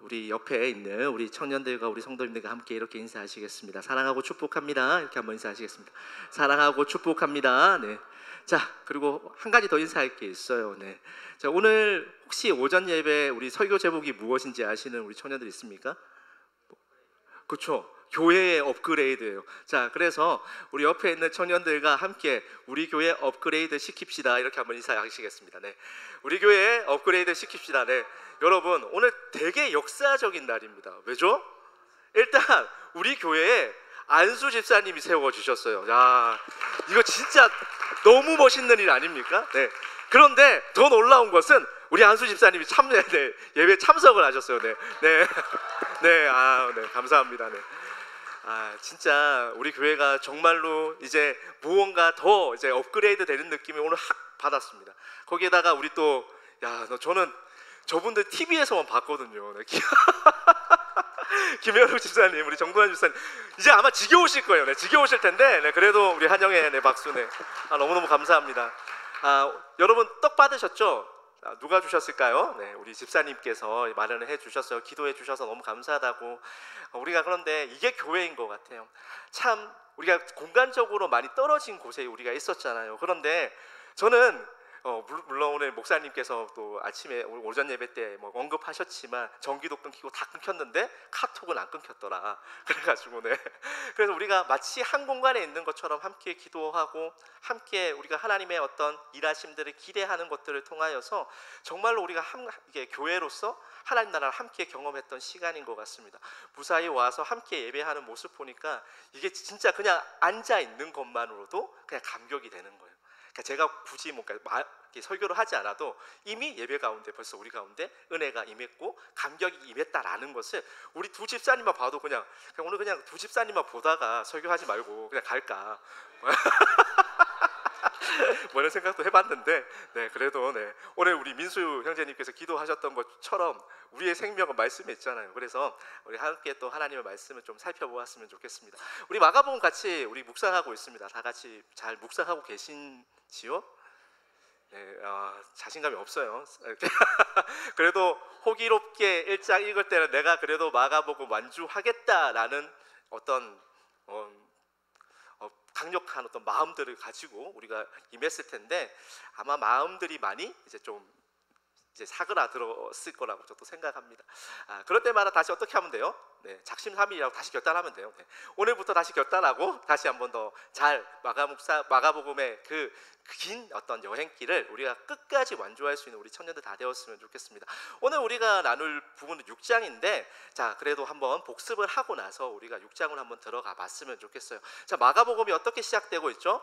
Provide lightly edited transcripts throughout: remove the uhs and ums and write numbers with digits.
우리 옆에 있는 우리 청년들과 우리 성도님들과 함께 이렇게 인사하시겠습니다. 사랑하고 축복합니다. 이렇게 한번 인사하시겠습니다. 사랑하고 축복합니다. 네. 자, 그리고 한 가지 더 인사할 게 있어요. 네. 자, 오늘 혹시 오전 예배 우리 설교 제목이 무엇인지 아시는 우리 청년들 있습니까? 그렇죠. 교회의 업그레이드예요. 자, 그래서 우리 옆에 있는 청년들과 함께 우리 교회 업그레이드 시킵시다. 이렇게 한번 인사하시겠습니다. 네. 우리 교회 업그레이드 시킵시다. 네. 여러분, 오늘 되게 역사적인 날입니다. 왜죠? 일단 우리 교회에 안수 집사님이 세워주셨어요. 야, 이거 진짜 너무 멋있는 일 아닙니까? 네. 그런데 더 놀라운 것은 우리 안수 집사님이 예배 참석을 하셨어요. 네, 네, 네, 네, 감사합니다. 네. 진짜 우리 교회가 정말로 이제 무언가 더 이제 업그레이드 되는 느낌이 오늘 확 받았습니다. 거기에다가 우리 또, 저는 저분들 TV에서만 봤거든요. 네. 김현욱 집사님, 우리 정도환 집사님, 이제 아마 지겨우실 거예요. 네, 지겨우실 텐데, 네, 그래도 우리 한영애, 네, 박수, 네, 너무너무 감사합니다. 여러분 떡 받으셨죠? 누가 주셨을까요? 네, 우리 집사님께서 마련을 해주셨어요. 기도해 주셔서 너무 감사하다고. 우리가 그런데 이게 교회인 것 같아요. 참 우리가 공간적으로 많이 떨어진 곳에 우리가 있었잖아요. 그런데 저는 물론 오늘 목사님께서 또 아침에 오전 예배 때 뭐 언급하셨지만 전기도 끊기고 다 끊겼는데 카톡은 안 끊겼더라. 그래가지고 네. 그래서 우리가 마치 한 공간에 있는 것처럼 함께 기도하고 함께 우리가 하나님의 어떤 일하심들을 기대하는 것들을 통하여서 정말로 우리가 이게 교회로서 하나님 나라를 함께 경험했던 시간인 것 같습니다. 무사히 와서 함께 예배하는 모습 보니까 이게 진짜 그냥 앉아 있는 것만으로도 그냥 감격이 되는 거예요. 그러니까 제가 굳이 설교를 하지 않아도 이미 예배 가운데 벌써 우리 가운데 은혜가 임했고 감격이 임했다라는 것을 우리 두 집사님만 봐도 그냥 오늘 그냥 두 집사님만 보다가 설교하지 말고 그냥 갈까 뭐 이런 생각도 해봤는데, 네, 그래도 네, 오늘 우리 민수 형제님께서 기도하셨던 것처럼 우리의 생명은 말씀에 있잖아요. 그래서 우리 함께 또 하나님의 말씀을 좀 살펴보았으면 좋겠습니다. 우리 마가복음 같이 우리 묵상하고 있습니다. 다 같이 잘 묵상하고 계신지요? 네, 자신감이 없어요. 그래도 호기롭게 1장 읽을 때는 내가 그래도 마가복음 완주하겠다라는 어떤 강력한 어떤 마음들을 가지고 우리가 임했을 텐데 아마 마음들이 많이 이제 사그라들었을 거라고 저도 생각합니다. 그럴 때마다 다시 어떻게 하면 돼요? 네, 작심삼일이라고 다시 결단하면 돼요. 네. 오늘부터 다시 결단하고 다시 한번 더 잘 마가복음의 그 긴 어떤 여행길을 우리가 끝까지 완주할 수 있는 우리 청년들 다 되었으면 좋겠습니다. 오늘 우리가 나눌 부분은 6장인데 자, 그래도 한번 복습을 하고 나서 우리가 6장을 한번 들어가 봤으면 좋겠어요. 자, 마가복음이 어떻게 시작되고 있죠?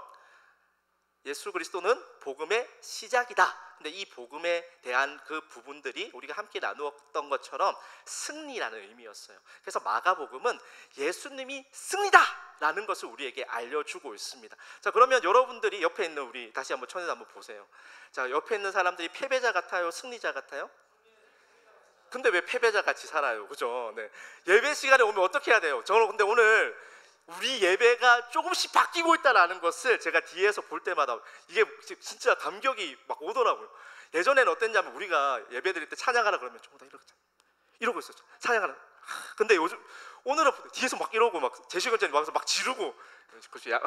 예수 그리스도는 복음의 시작이다. 근데 이 복음에 대한 그 부분들이 우리가 함께 나누었던 것처럼 승리라는 의미였어요. 그래서 마가복음은 예수님이 승리다 라는 것을 우리에게 알려주고 있습니다. 자, 그러면 여러분들이 옆에 있는 우리 다시 한번 청년 한번 보세요. 자, 옆에 있는 사람들이 패배자 같아요? 승리자 같아요? 근데 왜 패배자 같이 살아요? 그죠? 네. 예배 시간에 오면 어떻게 해야 돼요? 저는 근데 오늘 우리 예배가 조금씩 바뀌고 있다는 것을 제가 뒤에서 볼 때마다 이게 진짜 감격이 막 오더라고요. 예전에는 어땠냐면 우리가 예배 드릴 때 찬양하라 그러면 좀 다 이러고 있었죠. 찬양하라. 근데 오늘은 뒤에서 막 이러고 막 제시건전이 와서 막 지르고 그렇죠.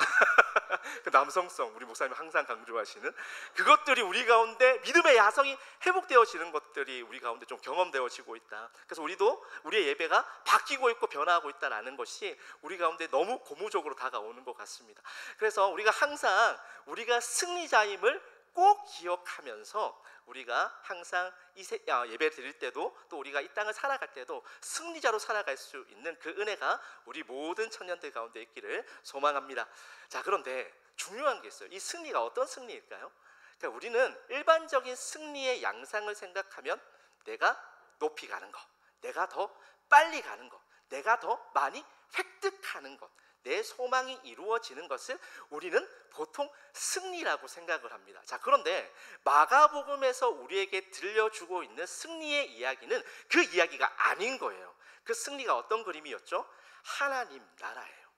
그 남성성 우리 목사님 항상 강조하시는 그것들이 우리 가운데 믿음의 야성이 회복되어지는 것들이 우리 가운데 좀 경험되어지고 있다. 그래서 우리도 우리의 예배가 바뀌고 있고 변화하고 있다는 것이 우리 가운데 너무 고무적으로 다가오는 것 같습니다. 그래서 우리가 항상 우리가 승리자임을 꼭 기억하면서 우리가 항상 예배 드릴 때도 또 우리가 이 땅을 살아갈 때도 승리자로 살아갈 수 있는 그 은혜가 우리 모든 청년들 가운데 있기를 소망합니다. 자, 그런데 중요한 게 있어요. 이 승리가 어떤 승리일까요? 그러니까 우리는 일반적인 승리의 양상을 생각하면 내가 높이 가는 것, 내가 더 빨리 가는 것, 내가 더 많이 획득하는 것, 내 소망이 이루어지는 것을 우리는 보통 승리라고 생각을 합니다. 자, 그런데 마가복음에서 우리에게 들려주고 있는 승리의 이야기는 그 이야기가 아닌 거예요. 그 승리가 어떤 그림이었죠? 하나님 나라예요.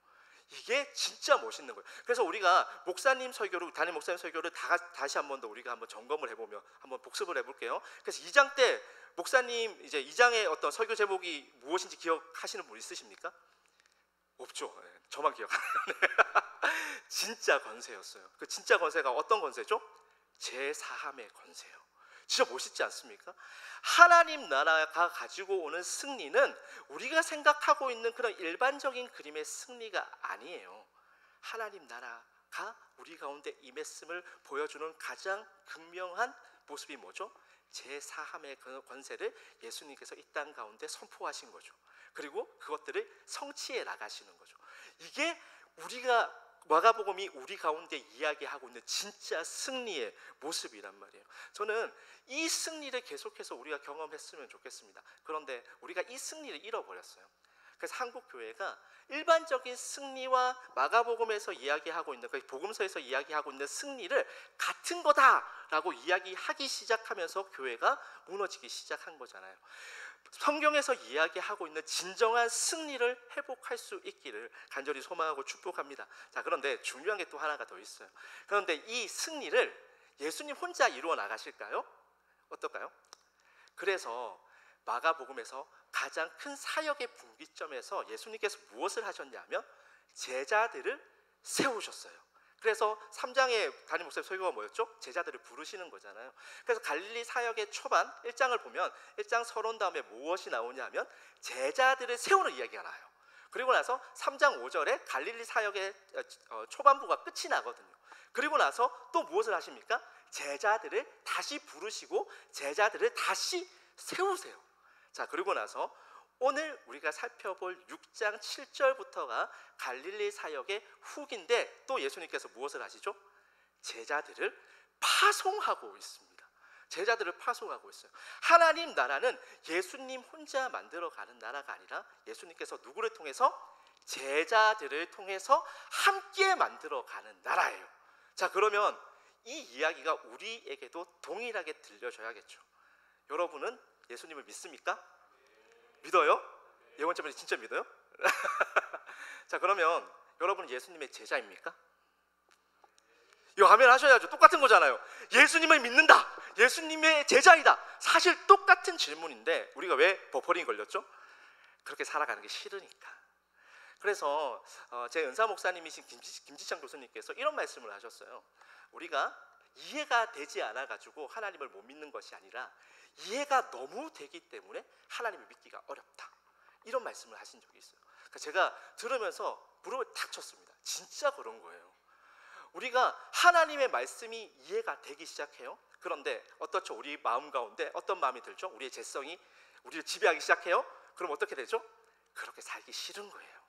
이게 진짜 멋있는 거예요. 그래서 우리가 목사님 설교를, 담임 목사님 설교를 다시 한 번 더 우리가 한번 점검을 해보며 한번 복습을 해볼게요. 그래서 2장 때 목사님 이제 2장의 어떤 설교 제목이 무엇인지 기억하시는 분 있으십니까? 없죠. 네, 저만 기억하네요. 진짜 권세였어요. 그 진짜 권세가 어떤 권세죠? 제사함의 권세요. 진짜 멋있지 않습니까? 하나님 나라가 가지고 오는 승리는 우리가 생각하고 있는 그런 일반적인 그림의 승리가 아니에요. 하나님 나라가 우리 가운데 임했음을 보여주는 가장 극명한 모습이 뭐죠? 제사함의 권세를 예수님께서 이 땅 가운데 선포하신 거죠. 그리고 그것들을 성취해 나가시는 거죠. 이게 우리가 마가복음이 우리 가운데 이야기하고 있는 진짜 승리의 모습이란 말이에요. 저는 이 승리를 계속해서 우리가 경험했으면 좋겠습니다. 그런데 우리가 이 승리를 잃어버렸어요. 그래서 한국 교회가 일반적인 승리와 마가복음에서 이야기하고 있는, 복음서에서 이야기하고 있는 승리를 같은 거다라고 이야기하기 시작하면서 교회가 무너지기 시작한 거잖아요. 성경에서 이야기하고 있는 진정한 승리를 회복할 수 있기를 간절히 소망하고 축복합니다. 자, 그런데 중요한 게 또 하나가 더 있어요. 그런데 이 승리를 예수님 혼자 이루어 나가실까요? 어떨까요? 그래서 마가복음에서 가장 큰 사역의 분기점에서 예수님께서 무엇을 하셨냐면 제자들을 세우셨어요. 그래서 3장의 담임 목사님 설교가 뭐였죠? 제자들을 부르시는 거잖아요. 그래서 갈릴리 사역의 초반 1장을 보면 1장 서론 다음에 무엇이 나오냐면 제자들을 세우는 이야기가 나와요. 그리고 나서 3장 5절에 갈릴리 사역의 초반부가 끝이 나거든요. 그리고 나서 또 무엇을 하십니까? 제자들을 다시 부르시고 제자들을 다시 세우세요. 자, 그리고 나서 오늘 우리가 살펴볼 6장 7절부터가 갈릴리 사역의 후기인데 또 예수님께서 무엇을 하시죠? 제자들을 파송하고 있습니다. 제자들을 파송하고 있어요. 하나님 나라는 예수님 혼자 만들어가는 나라가 아니라 예수님께서 누구를 통해서? 제자들을 통해서 함께 만들어가는 나라예요. 자, 그러면 이 이야기가 우리에게도 동일하게 들려줘야겠죠. 여러분은 예수님을 믿습니까? 믿어요? 예원자분이 진짜 믿어요? 자, 그러면 여러분은 예수님의 제자입니까? 이거 아멘 하셔야죠. 똑같은 거잖아요. 예수님을 믿는다, 예수님의 제자이다. 사실 똑같은 질문인데 우리가 왜 버퍼링이 걸렸죠? 그렇게 살아가는 게 싫으니까. 그래서 제 은사 목사님이신 김지창 교수님께서 이런 말씀을 하셨어요. 우리가 이해가 되지 않아 가지고 하나님을 못 믿는 것이 아니라 이해가 너무 되기 때문에 하나님을 믿기가 어렵다, 이런 말씀을 하신 적이 있어요. 그러니까 제가 들으면서 무릎을 탁 쳤습니다. 진짜 그런 거예요. 우리가 하나님의 말씀이 이해가 되기 시작해요. 그런데 어떻죠? 우리 마음 가운데 어떤 마음이 들죠? 우리의 죄성이 우리를 지배하기 시작해요. 그럼 어떻게 되죠? 그렇게 살기 싫은 거예요.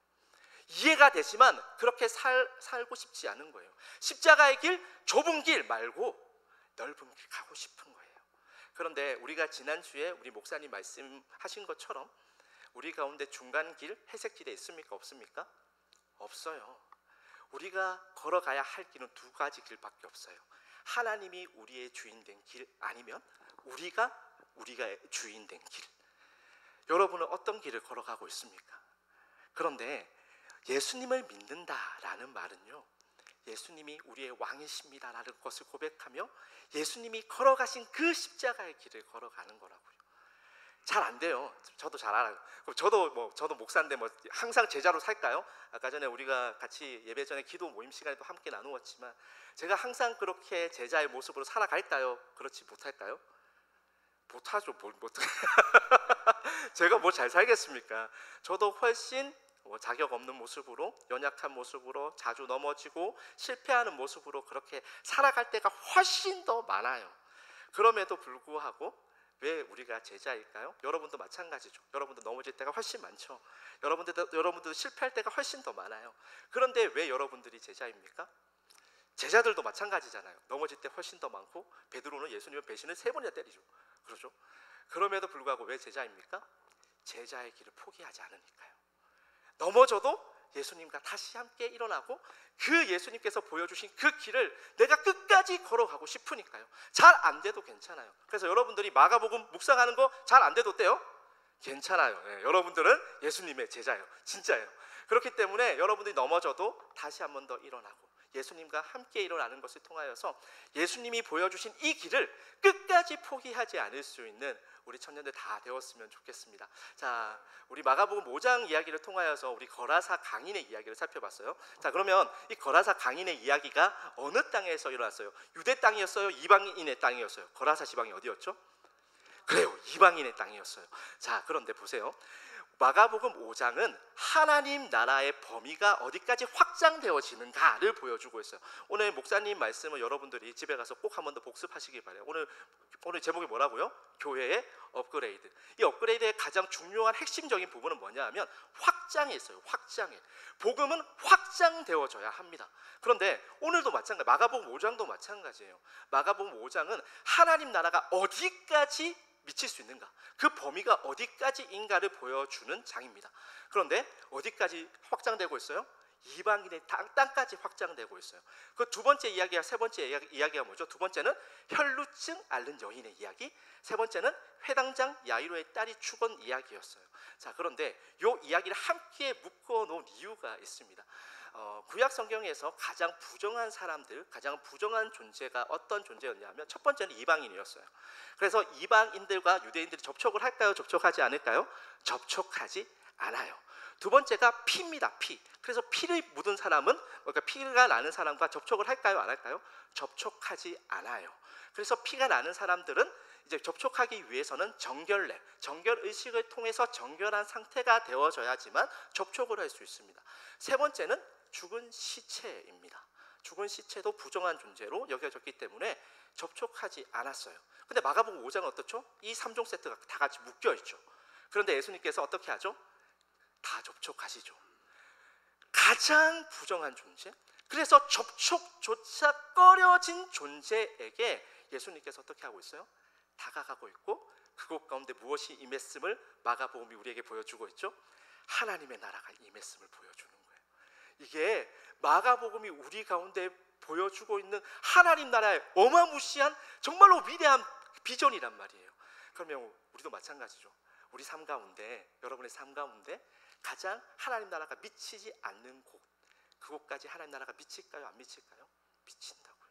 이해가 되지만 그렇게 살고 싶지 않은 거예요. 십자가의 길, 좁은 길 말고 넓은 길 가고 싶은 거예요. 그런데 우리가 지난주에 우리 목사님 말씀하신 것처럼 우리 가운데 중간 길, 회색 길에 있습니까? 없습니까? 없어요. 우리가 걸어가야 할 길은 두 가지 길밖에 없어요. 하나님이 우리의 주인 된 길, 아니면 우리가 주인 된 길. 여러분은 어떤 길을 걸어가고 있습니까? 그런데 예수님을 믿는다라는 말은요, 예수님이 우리의 왕이십니다라는 것을 고백하며 예수님이 걸어가신 그 십자가의 길을 걸어가는 거라고요. 잘 안 돼요. 저도 잘 알아요. 저도 목사인데 항상 제자로 살까요? 아까 전에 우리가 같이 예배 전에 기도 모임 시간에도 함께 나누었지만 제가 항상 그렇게 제자의 모습으로 살아갈까요? 그렇지 못할까요? 못하죠. 제가 뭐 잘 살겠습니까? 저도 훨씬 자격 없는 모습으로, 연약한 모습으로, 자주 넘어지고 실패하는 모습으로 그렇게 살아갈 때가 훨씬 더 많아요. 그럼에도 불구하고 왜 우리가 제자일까요? 여러분도 마찬가지죠. 여러분도 넘어질 때가 훨씬 많죠. 여러분도 실패할 때가 훨씬 더 많아요. 그런데 왜 여러분들이 제자입니까? 제자들도 마찬가지잖아요. 넘어질 때 훨씬 더 많고 베드로는 예수님의 배신을 3번이나 때리죠. 그렇죠? 그럼에도 불구하고 왜 제자입니까? 제자의 길을 포기하지 않으니까요. 넘어져도 예수님과 다시 함께 일어나고 그 예수님께서 보여주신 그 길을 내가 끝까지 걸어가고 싶으니까요. 잘 안 돼도 괜찮아요. 그래서 여러분들이 마가복음 묵상하는 거 잘 안 돼도 어때요? 괜찮아요. 네, 여러분들은 예수님의 제자예요. 진짜예요. 그렇기 때문에 여러분들이 넘어져도 다시 한 번 더 일어나고 예수님과 함께 일어나는 것을 통하여서 예수님이 보여주신 이 길을 끝까지 포기하지 않을 수 있는 우리 청년들 다 되었으면 좋겠습니다. 자, 우리 마가복음 5장 이야기를 통하여서 우리 거라사 강인의 이야기를 살펴봤어요. 자, 그러면 이 거라사 강인의 이야기가 어느 땅에서 일어났어요? 유대 땅이었어요? 이방인의 땅이었어요? 거라사 지방이 어디였죠? 그래요, 이방인의 땅이었어요. 자, 그런데 보세요. 마가복음 5장은 하나님 나라의 범위가 어디까지 확장되어지는가를 보여주고 있어요. 오늘 목사님 말씀을 여러분들이 집에 가서 꼭 한 번 더 복습하시기 바라요. 오늘 제목이 뭐라고요? 교회의 업그레이드. 이 업그레이드의 가장 중요한 핵심적인 부분은 뭐냐 하면 확장에 있어요. 확장에. 복음은 확장되어져야 합니다. 그런데 오늘도 마찬가지, 마가복음 5장도 마찬가지예요. 마가복음 5장은 하나님 나라가 어디까지 미칠 수 있는가, 그 범위가 어디까지인가를 보여주는 장입니다. 그런데 어디까지 확장되고 있어요? 이방인의 땅까지 확장되고 있어요. 그 두 번째 이야기와 세 번째 이야기가 뭐죠? 두 번째는 혈루증 앓는 여인의 이야기, 세 번째는 회당장 야이로의 딸이 죽은 이야기였어요. 자, 그런데 이 이야기를 함께 묶어 놓은 이유가 있습니다. 구약 성경에서 가장 부정한 사람들, 가장 부정한 존재가 어떤 존재였냐면 첫 번째는 이방인이었어요. 그래서 이방인들과 유대인들이 접촉을 할까요? 접촉하지 않을까요? 접촉하지 않아요. 두 번째가 피입니다. 피. 그래서 피를 묻은 사람은, 그러니까 피가 나는 사람과 접촉을 할까요? 안 할까요? 접촉하지 않아요. 그래서 피가 나는 사람들은 이제 접촉하기 위해서는 정결례, 정결 의식을 통해서 정결한 상태가 되어져야지만 접촉을 할 수 있습니다. 세 번째는 죽은 시체입니다. 죽은 시체도 부정한 존재로 여겨졌기 때문에 접촉하지 않았어요. 근데 마가복음 5장은 어떻죠? 이 3종 세트가 다 같이 묶여 있죠. 그런데 예수님께서 어떻게 하죠? 다 접촉하시죠. 가장 부정한 존재, 그래서 접촉조차 꺼려진 존재에게 예수님께서 어떻게 하고 있어요? 다가가고 있고, 그곳 가운데 무엇이 임했음을 마가복음이 우리에게 보여주고 있죠? 하나님의 나라가 임했음을 보여주는 거예요. 이게 마가복음이 우리 가운데 보여주고 있는 하나님 나라의 어마무시한 정말로 위대한 비전이란 말이에요. 그러면 우리도 마찬가지죠. 우리 삶 가운데, 여러분의 삶 가운데 가장 하나님 나라가 미치지 않는 곳, 그곳까지 하나님 나라가 미칠까요? 안 미칠까요? 미친다고요.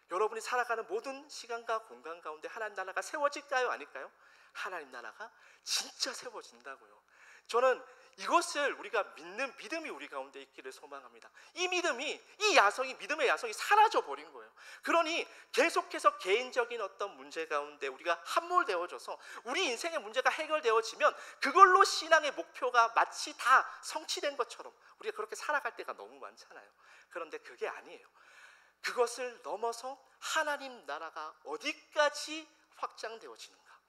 여러분이 살아가는 모든 시간과 공간 가운데 하나님 나라가 세워질까요? 아닐까요? 하나님 나라가 진짜 세워진다고요. 저는 이것을 우리가 믿는 믿음이 우리 가운데 있기를 소망합니다. 이 믿음이, 이 야성이, 믿음의 야성이 사라져 버린 거예요. 그러니 계속해서 개인적인 어떤 문제 가운데 우리가 함몰되어져서 우리 인생의 문제가 해결되어지면 그걸로 신앙의 목표가 마치 다 성취된 것처럼 우리가 그렇게 살아갈 때가 너무 많잖아요. 그런데 그게 아니에요. 그것을 넘어서 하나님 나라가 어디까지 확장되어지는가,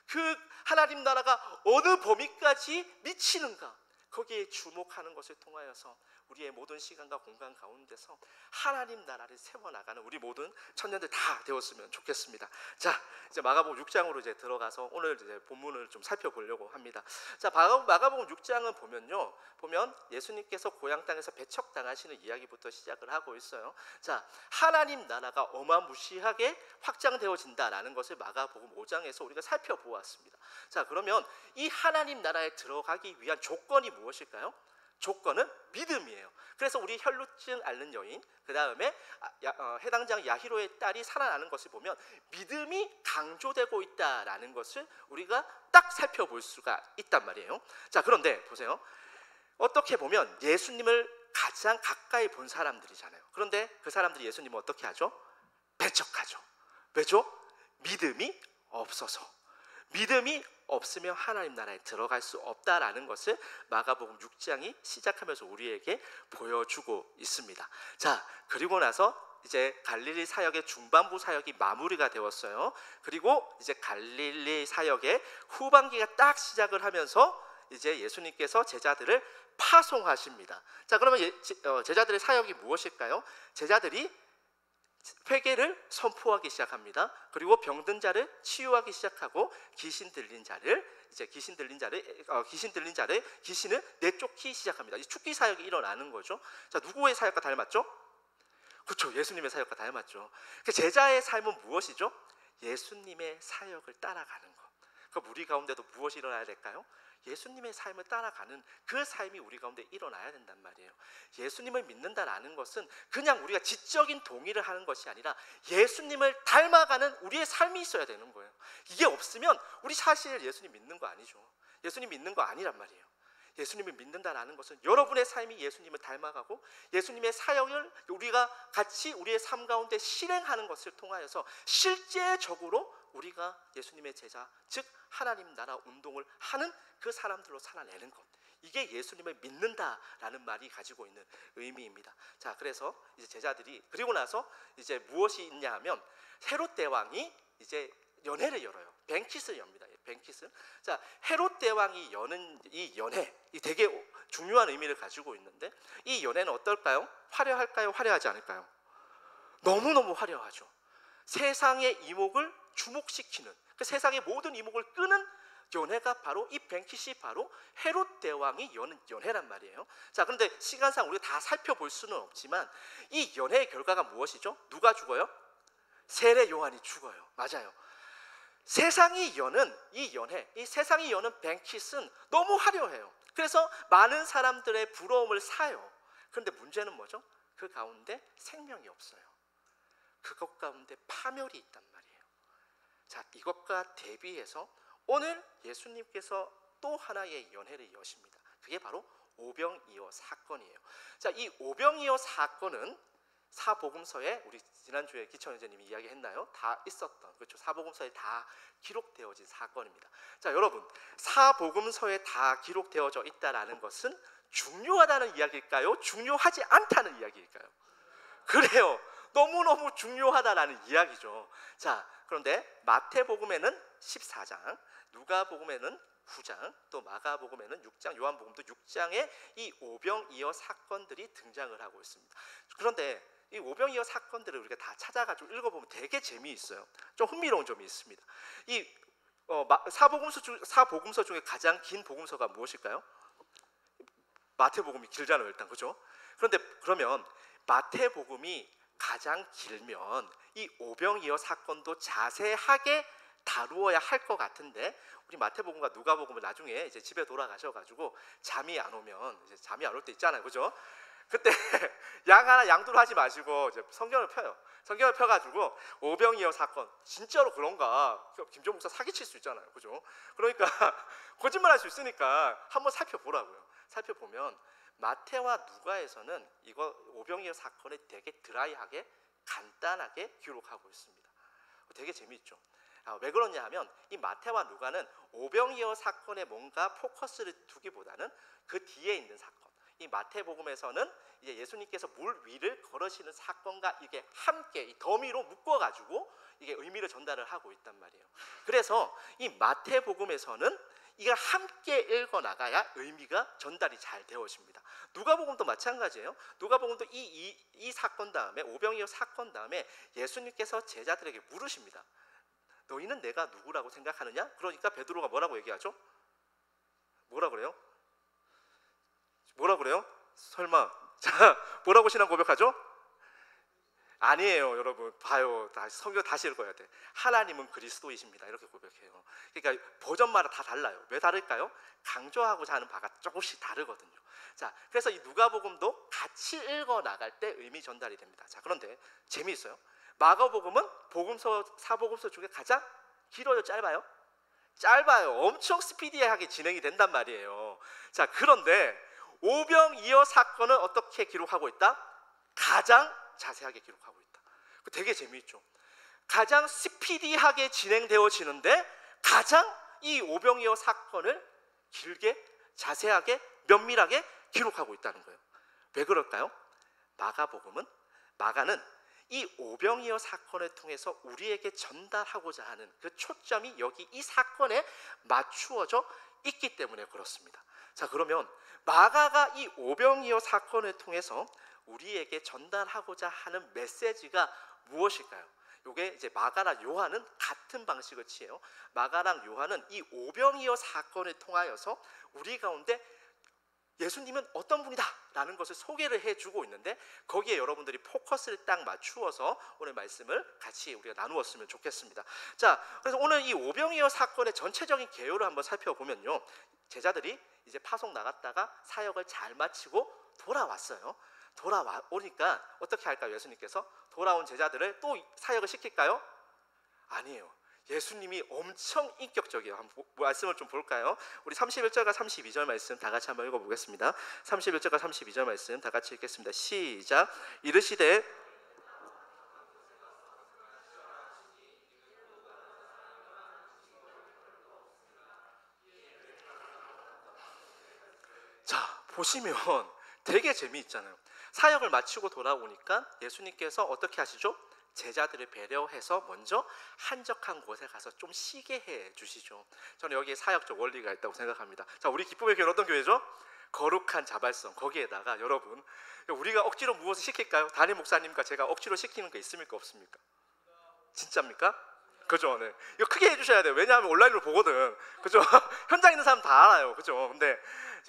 그 하나님 나라가 어느 범위까지 미치는가, 거기에 주목하는 것을 통하여서 우리의 모든 시간과 공간 가운데서 하나님 나라를 세워나가는 우리 모든 청년들 다 되었으면 좋겠습니다. 자, 이제 마가복음 6장으로 이제 들어가서 오늘 이제 본문을 좀 살펴보려고 합니다. 자, 마가복음 6장은 보면 예수님께서 고향 땅에서 배척당하시는 이야기부터 시작을 하고 있어요. 자, 하나님 나라가 어마무시하게 확장되어진다라는 것을 마가복음 5장에서 우리가 살펴보았습니다. 자, 그러면 이 하나님 나라에 들어가기 위한 조건이 무엇일까요? 조건은 믿음이에요. 그래서 우리 혈루증 앓는 여인, 그 다음에 해당장 야히로의 딸이 살아나는 것을 보면 믿음이 강조되고 있다라는 것을 우리가 딱 살펴볼 수가 있단 말이에요. 자, 그런데 보세요. 어떻게 보면 예수님을 가장 가까이 본 사람들이잖아요. 그런데 그 사람들이 예수님을 어떻게 하죠? 배척하죠. 왜죠? 믿음이 없어서. 믿음이 없으면 하나님 나라에 들어갈 수 없다라는 것을 마가복음 6장이 시작하면서 우리에게 보여주고 있습니다. 자, 그리고 나서 이제 갈릴리 사역의 중반부 사역이 마무리가 되었어요. 그리고 이제 갈릴리 사역의 후반기가 딱 시작을 하면서 이제 예수님께서 제자들을 파송하십니다. 자, 그러면 제자들의 사역이 무엇일까요? 제자들이 회개를 선포하기 시작합니다. 그리고 병든 자를 치유하기 시작하고 귀신 들린 자를 귀신을 내쫓기 시작합니다. 이 축기 사역이 일어나는 거죠. 자, 누구의 사역과 닮았죠? 그렇죠, 예수님의 사역과 닮았죠. 제자의 삶은 무엇이죠? 예수님의 사역을 따라가는 것. 그럼 우리 가운데도 무엇이 일어나야 될까요? 예수님의 삶을 따라가는 그 삶이 우리 가운데 일어나야 된단 말이에요. 예수님을 믿는다라는 것은 그냥 우리가 지적인 동의를 하는 것이 아니라 예수님을 닮아가는 우리의 삶이 있어야 되는 거예요. 이게 없으면 우리 사실 예수님 믿는 거 아니죠. 예수님 믿는 거 아니란 말이에요. 예수님을 믿는다라는 것은 여러분의 삶이 예수님을 닮아가고 예수님의 사역을 우리가 같이 우리의 삶 가운데 실행하는 것을 통하여서 실제적으로 우리가 예수님의 제자, 즉 하나님 나라 운동을 하는 그 사람들로 살아내는 것, 이게 예수님을 믿는다라는 말이 가지고 있는 의미입니다. 자, 그래서 이제 제자들이 그리고 나서 이제 무엇이 있냐 하면 헤롯 대왕이 이제 연회를 열어요. 뱅킷을 엽니다. 뱅킷을. 자, 헤롯 대왕이 여는 이 연회, 이 되게 중요한 의미를 가지고 있는데 이 연회는 어떨까요? 화려할까요? 화려하지 않을까요? 너무너무 화려하죠. 세상의 이목을 주목시키는, 그 세상의 모든 이목을 끄는 연회가 바로 이 뱅킷이 바로 헤롯 대왕이 여는 연회란 말이에요. 자, 그런데 시간상 우리가 다 살펴볼 수는 없지만 이 연회의 결과가 무엇이죠? 누가 죽어요? 세례 요한이 죽어요. 맞아요. 세상이 여는 이 연회, 이 세상이 여는 뱅킷은 너무 화려해요. 그래서 많은 사람들의 부러움을 사요. 그런데 문제는 뭐죠? 그 가운데 생명이 없어요. 그것 가운데 파멸이 있단 말이에요. 자, 이것과 대비해서 오늘 예수님께서 또 하나의 연회를 여십니다. 그게 바로 오병이어 사건이에요. 자, 이 오병이어 사건은 사복음서에 우리 지난주에 기천 형제님이 이야기했나요? 다 있었던, 그렇죠. 사복음서에 다 기록되어진 사건입니다. 자, 여러분, 사복음서에 다 기록되어져 있다라는 것은 중요하다는 이야기일까요? 중요하지 않다는 이야기일까요? 그래요. 너무너무 중요하다라는 이야기죠. 자, 그런데 마태복음에는 14장, 누가복음에는 9장, 또 마가복음에는 6장, 요한복음도 6장에 이 오병이어 사건들이 등장을 하고 있습니다. 그런데 이 오병이어 사건들을 우리가 다 찾아가지고 읽어보면 되게 재미있어요. 좀 흥미로운 점이 있습니다. 이 사복음서 중에 가장 긴 복음서가 무엇일까요? 마태복음이 길잖아요, 일단. 그죠? 그런데 그러면 마태복음이 가장 길면 이 오병이어 사건도 자세하게 다루어야 할 것 같은데 우리 마태복음과 누가복음을 나중에 이제 집에 돌아가셔가지고 잠이 안 오면, 이제 잠이 안 올 때 있잖아요, 그죠? 그때 양 하나 양두로 하지 마시고 이제 성경을 펴요. 성경을 펴가지고 오병이어 사건 진짜로 그런가? 김종 목사 사기칠 수 있잖아요, 그죠? 그러니까 거짓말할 수 있으니까 한번 살펴보라고요. 살펴보면 마태와 누가에서는 이거 오병이어 사건을 되게 드라이하게 간단하게 기록하고 있습니다. 되게 재미있죠. 왜 그러냐 하면 이 마태와 누가는 오병이어 사건에 뭔가 포커스를 두기보다는 그 뒤에 있는 사건, 이 마태복음에서는 이제 예수님께서 물 위를 걸으시는 사건과 이게 함께 이 더미로 묶어가지고 이게 의미를 전달을 하고 있단 말이에요. 그래서 이 마태복음에서는 이걸 함께 읽어나가야 의미가 전달이 잘 되어집니다. 누가복음도 마찬가지예요. 누가복음도 이 사건 다음에, 오병이어 사건 다음에 예수님께서 제자들에게 물으십니다. 너희는 내가 누구라고 생각하느냐? 그러니까 베드로가 뭐라고 얘기하죠? 뭐라 그래요? 뭐라 그래요? 설마 자, 뭐라고 신앙 고백하죠? 아니에요, 여러분. 봐요. 성경 다시 읽어야 돼. 하나님은 그리스도이십니다. 이렇게 고백해요. 그러니까 버전마다 다 달라요. 왜 다를까요? 강조하고자 하는 바가 조금씩 다르거든요. 자, 그래서 이 누가복음도 같이 읽어 나갈 때 의미 전달이 됩니다. 자, 그런데 재미있어요. 마가복음은 사복음서 중에 가장 길어요, 짧아요? 짧아요. 엄청 스피디하게 진행이 된단 말이에요. 자, 그런데 오병이어 사건은 어떻게 기록하고 있다? 가장 자세하게 기록하고 있다. 되게 재미있죠. 가장 스피디하게 진행되어지는데 가장 이 오병이어 사건을 길게, 자세하게, 면밀하게 기록하고 있다는 거예요. 왜 그럴까요? 마가는 이 오병이어 사건을 통해서 우리에게 전달하고자 하는 그 초점이 여기 이 사건에 맞추어져 있기 때문에 그렇습니다. 자, 그러면 마가가 이 오병이어 사건을 통해서 우리에게 전달하고자 하는 메시지가 무엇일까요? 이게 이제 마가랑 요한은 같은 방식을 취해요. 마가랑 요한은 이 오병이어 사건을 통하여서 우리 가운데 예수님은 어떤 분이다라는 것을 소개를 해주고 있는데 거기에 여러분들이 포커스를 딱 맞추어서 오늘 말씀을 같이 우리가 나누었으면 좋겠습니다. 자, 그래서 오늘 이 오병이어 사건의 전체적인 개요를 한번 살펴보면요, 제자들이 이제 파송 나갔다가 사역을 잘 마치고 돌아왔어요. 돌아오니까 어떻게 할까요? 예수님께서 돌아온 제자들을 또 사역을 시킬까요? 아니에요. 예수님이 엄청 인격적이에요. 한번 말씀을 좀 볼까요? 우리 31절과 32절 말씀 다 같이 한번 읽어보겠습니다. 31절과 32절 말씀 다 같이 읽겠습니다. 시작. 이르시되 자, 보시면 되게 재미있잖아요. 사역을 마치고 돌아오니까 예수님께서 어떻게 하시죠? 제자들을 배려해서 먼저 한적한 곳에 가서 좀 쉬게 해 주시죠. 저는 여기에 사역적 원리가 있다고 생각합니다. 자, 우리 기쁨의 교회는 어떤 교회죠? 거룩한 자발성. 거기에다가 여러분, 우리가 억지로 무엇을 시킬까요? 담임 목사님과 제가 억지로 시키는 거 있습니까? 없습니까? 진짜입니까? 그죠? 네. 이거 크게 해주셔야 돼요. 왜냐하면 온라인으로 보거든. 그죠? 현장에 있는 사람 다 알아요. 그죠? 근데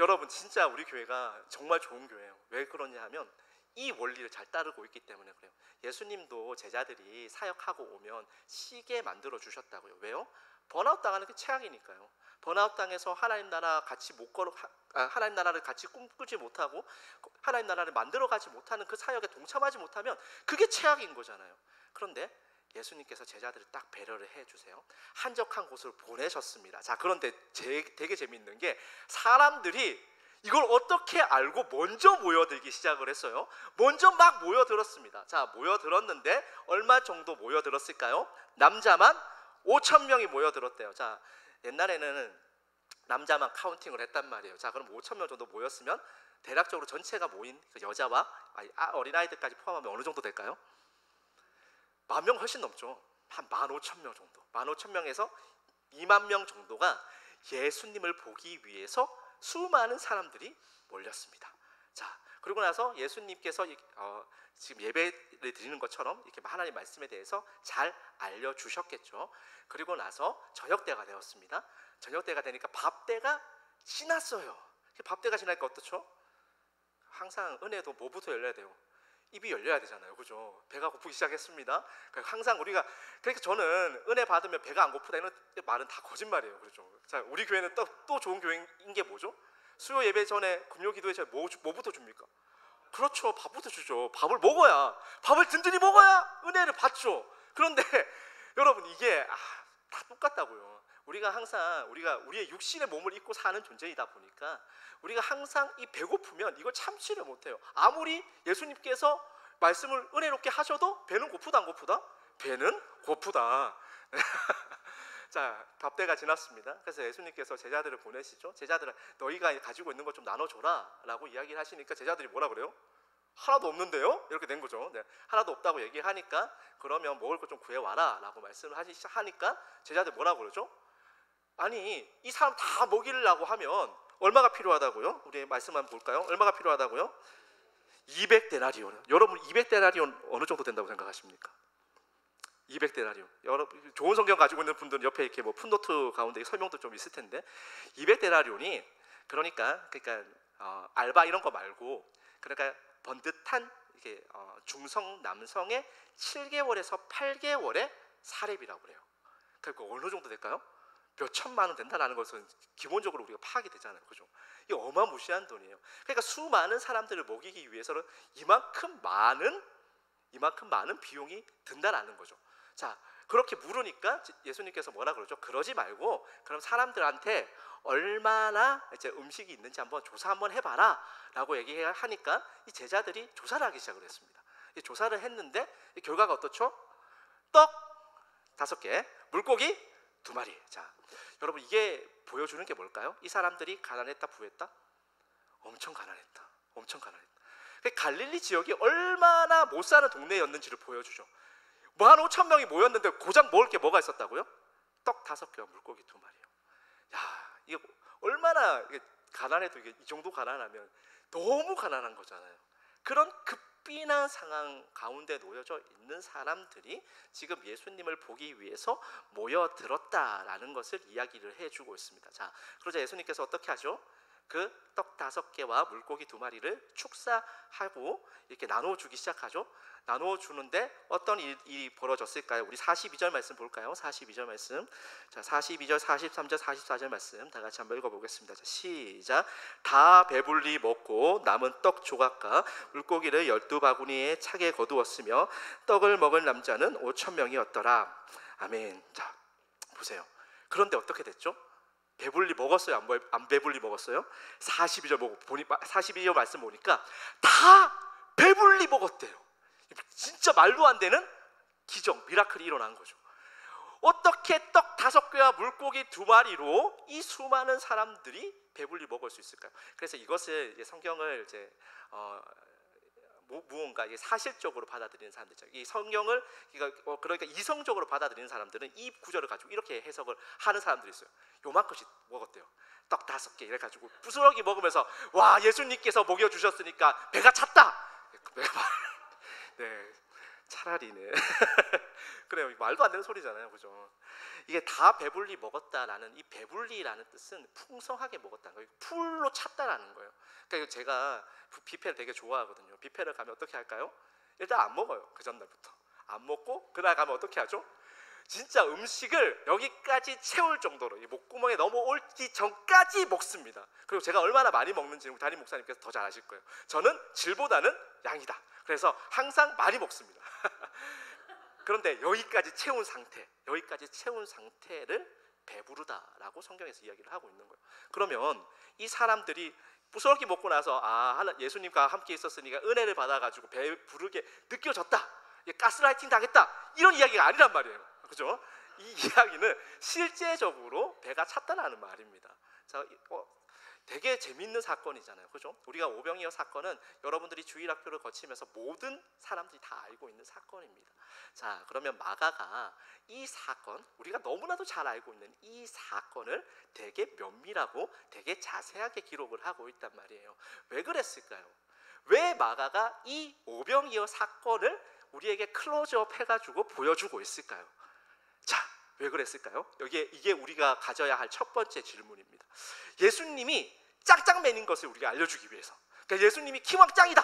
여러분, 진짜 우리 교회가 정말 좋은 교회예요. 왜 그러냐 하면 이 원리를 잘 따르고 있기 때문에 그래요. 예수님도 제자들이 사역하고 오면 쉬게 만들어 주셨다고요. 왜요? 번아웃 당하는 게 최악이니까요. 번아웃 당해서 하나님 나라 같이 못 걸어, 하나님 나라를 같이 꿈꾸지 못하고 하나님 나라를 만들어가지 못하는 그 사역에 동참하지 못하면 그게 최악인 거잖아요. 그런데 예수님께서 제자들을 딱 배려를 해주세요. 한적한 곳을 보내셨습니다. 자, 그런데 되게 재미있는 게 사람들이 이걸 어떻게 알고 먼저 모여들기 시작을 했어요. 먼저 막 모여들었습니다. 자, 모여들었는데 얼마 정도 모여들었을까요? 남자만 5,000명이 모여들었대요. 자, 옛날에는 남자만 카운팅을 했단 말이에요. 자, 그럼 5,000명 정도 모였으면 대략적으로 전체가 모인 그 여자와 어린아이들까지 포함하면 어느 정도 될까요? 10,000명 훨씬 넘죠. 한 15,000명 정도. 15,000명에서 20,000명 정도가 예수님을 보기 위해서 수많은 사람들이 몰렸습니다. 자, 그리고 나서 예수님께서 지금 예배를 드리는 것처럼 이렇게 하나님 말씀에 대해서 잘 알려주셨겠죠. 그리고 나서 저녁때가 되었습니다. 저녁때가 되니까 밥때가 지났어요. 밥때가 지나니까 어떻죠? 항상 은혜도 뭐부터 열려야 돼요? 입이 열려야 되잖아요. 그죠? 배가 고프기 시작했습니다. 항상 우리가, 그러니까 저는 은혜 받으면 배가 안 고프다 이런 말은 다 거짓말이에요. 그렇죠? 자, 우리 교회는 또 좋은 교회인 게 뭐죠? 수요 예배 전에 금요 기도에 뭐부터 줍니까? 그렇죠. 밥부터 주죠. 밥을 먹어야, 밥을 든든히 먹어야 은혜를 받죠. 그런데 여러분, 이게 다 똑같다고요. 우리가 항상 우리의 육신의 몸을 입고 사는 존재이다 보니까 우리가 항상 이 배고프면 이걸 참지를 못해요. 아무리 예수님께서 말씀을 은혜롭게 하셔도 배는 고프다 안 고프다? 배는 고프다. 자, 밥때가 지났습니다. 그래서 예수님께서 제자들을 보내시죠. 제자들은 너희가 가지고 있는 것 좀 나눠줘라 라고 이야기를 하시니까 제자들이 뭐라 그래요? 하나도 없는데요? 이렇게 된 거죠. 네. 하나도 없다고 얘기하니까 그러면 먹을 것 좀 구해와라 라고 말씀을 하니까 제자들 뭐라고 그러죠? 아니, 이 사람 다 먹이려고 하면 얼마가 필요하다고요? 우리 말씀 한번 볼까요? 얼마가 필요하다고요? 200데나리온. 여러분, 200데나리온 어느 정도 된다고 생각하십니까? 200데나리온. 여러분, 좋은 성경 가지고 있는 분들은 옆에 이렇게 뭐 풋노트 가운데 설명도 좀 있을 텐데 200데나리온이 그러니까 알바 이런 거 말고 그러니까 번듯한 이게 중성 남성의 7개월에서 8개월의 사렙이라고 그래요. 그러니까 어느 정도 될까요? 몇 천만 원 된다는 것은 기본적으로 우리가 파악이 되잖아요. 그죠? 이게 어마무시한 돈이에요. 그러니까 수많은 사람들을 먹이기 위해서는 이만큼 많은 비용이 든다라는 거죠. 자, 그렇게 물으니까 예수님께서 뭐라 그러죠? 그러지 말고 그럼 사람들한테 얼마나 이제 음식이 있는지 한번 조사 한번 해봐라 라고 얘기하니까 이 제자들이 조사를 하기 시작을 했습니다. 이 조사를 했는데 이 결과가 어떻죠? 떡 5개, 물고기 2마리. 자, 여러분, 이게 보여주는 게 뭘까요? 이 사람들이 가난했다, 부했다? 엄청 가난했다. 엄청 가난했다. 갈릴리 지역이 얼마나 못 사는 동네였는지를 보여주죠. 15,000명이 모였는데 고작 먹을 게 뭐가 있었다고요? 떡 5개와 물고기 2마리요. 야, 이게 얼마나 가난해도 이게 이 정도 가난하면 너무 가난한 거잖아요. 그런 급비난 상황 가운데 놓여져 있는 사람들이 지금 예수님을 보기 위해서 모여들었다라는 것을 이야기를 해주고 있습니다. 자, 그러자 예수님께서 어떻게 하죠? 그 떡 5개와 물고기 2마리를 축사하고 이렇게 나눠주기 시작하죠. 나눠주는데 어떤 일이 벌어졌을까요? 우리 42절 말씀 볼까요? 42절 말씀. 자, 42절, 43절, 44절 말씀 다 같이 한번 읽어보겠습니다. 자, 시작. 다 배불리 먹고 남은 떡 조각과 물고기를 12바구니에 차게 거두었으며 떡을 먹을 남자는 5,000명이었더라. 아멘. 자, 보세요. 그런데 어떻게 됐죠? 배불리 먹었어요? 안 배불리 먹었어요? 42절 말씀 보니까 다 배불리 먹었대요. 진짜 말도 안 되는 기적, 미라클이 일어난 거죠. 어떻게 떡 5개와 물고기 2마리로 이 수많은 사람들이 배불리 먹을 수 있을까요? 그래서 이것을 이제 성경을 이제 무언가 사실적으로 받아들이는 사람들, 이 성경을 그러니까 이성적으로 받아들이는 사람들은 이 구절을 가지고 이렇게 해석을 하는 사람들이 있어요. 요만큼씩 먹었대요. 떡 5개 이래 가지고 부스러기 먹으면서 와, 예수님께서 먹여 주셨으니까 배가 찼다. 네, 차라리네. 그래요. 말도 안 되는 소리잖아요, 그죠? 이게 다 배불리 먹었다라는 이 배불리라는 뜻은 풍성하게 먹었다는 거예요. 풀로 찼다라는 거예요. 그러니까 제가 뷔페를 되게 좋아하거든요. 뷔페를 가면 어떻게 할까요? 일단 안 먹어요. 그 전날부터 안 먹고 그날 가면 어떻게 하죠? 진짜 음식을 여기까지 채울 정도로 이 목구멍에 넘어올기 전까지 먹습니다. 그리고 제가 얼마나 많이 먹는지는 담임 목사님께서 더 잘 아실 거예요. 저는 질보다는 양이다. 그래서 항상 많이 먹습니다. 그런데 여기까지 채운 상태를 배부르다라고 성경에서 이야기를 하고 있는 거예요. 그러면 이 사람들이 부스러기 먹고 나서 예수님과 함께 있었으니까 은혜를 받아가지고 배부르게 느껴졌다, 가스라이팅 당했다, 이런 이야기가 아니란 말이에요. 그죠? 이 이야기는 실제적으로 배가 찼다라는 말입니다. 자, 되게 재밌는 사건이잖아요. 그죠? 우리가 오병이어 사건은 여러분들이 주일학교를 거치면서 모든 사람들이 다 알고 있는 사건입니다. 자, 그러면 마가가 이 사건, 우리가 너무나도 잘 알고 있는 이 사건을 되게 면밀하고 되게 자세하게 기록을 하고 있단 말이에요. 왜 그랬을까요? 왜 마가가 이 오병이어 사건을 우리에게 클로즈업 해가지고 보여주고 있을까요? 자, 왜 그랬을까요? 이게 우리가 가져야 할 첫 번째 질문입니다. 예수님이 짱짱맨인 것을 우리가 알려주기 위해서, 그러니까 예수님이 기왕짱이다,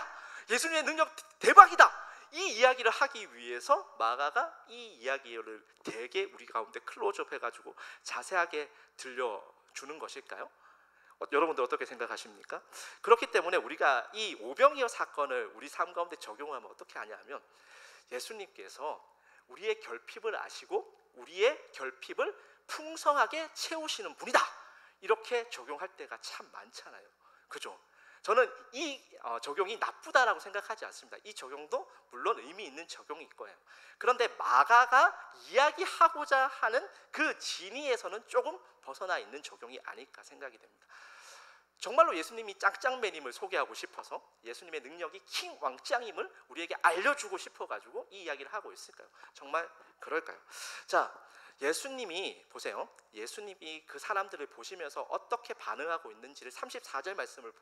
예수님의 능력 대박이다, 이 이야기를 하기 위해서 마가가 이 이야기를 되게 우리 가운데 클로즈업 해가지고 자세하게 들려주는 것일까요? 여러분들 어떻게 생각하십니까? 그렇기 때문에 우리가 이 오병이어 사건을 우리 삶 가운데 적용하면 어떻게 하냐면, 예수님께서 우리의 결핍을 아시고 우리의 결핍을 풍성하게 채우시는 분이다, 이렇게 적용할 때가 참 많잖아요. 그죠? 저는 이 적용이 나쁘다라고 생각하지 않습니다. 이 적용도 물론 의미 있는 적용일 거예요. 그런데 마가가 이야기하고자 하는 그 진의에서는 조금 벗어나 있는 적용이 아닐까 생각이 됩니다. 정말로 예수님이 짱짱맨임을 소개하고 싶어서, 예수님의 능력이 킹 왕짱임을 우리에게 알려주고 싶어가지고 이 이야기를 하고 있을까요? 정말 그럴까요? 자, 예수님이 보세요. 예수님이 그 사람들을 보시면서 어떻게 반응하고 있는지를 34절 말씀을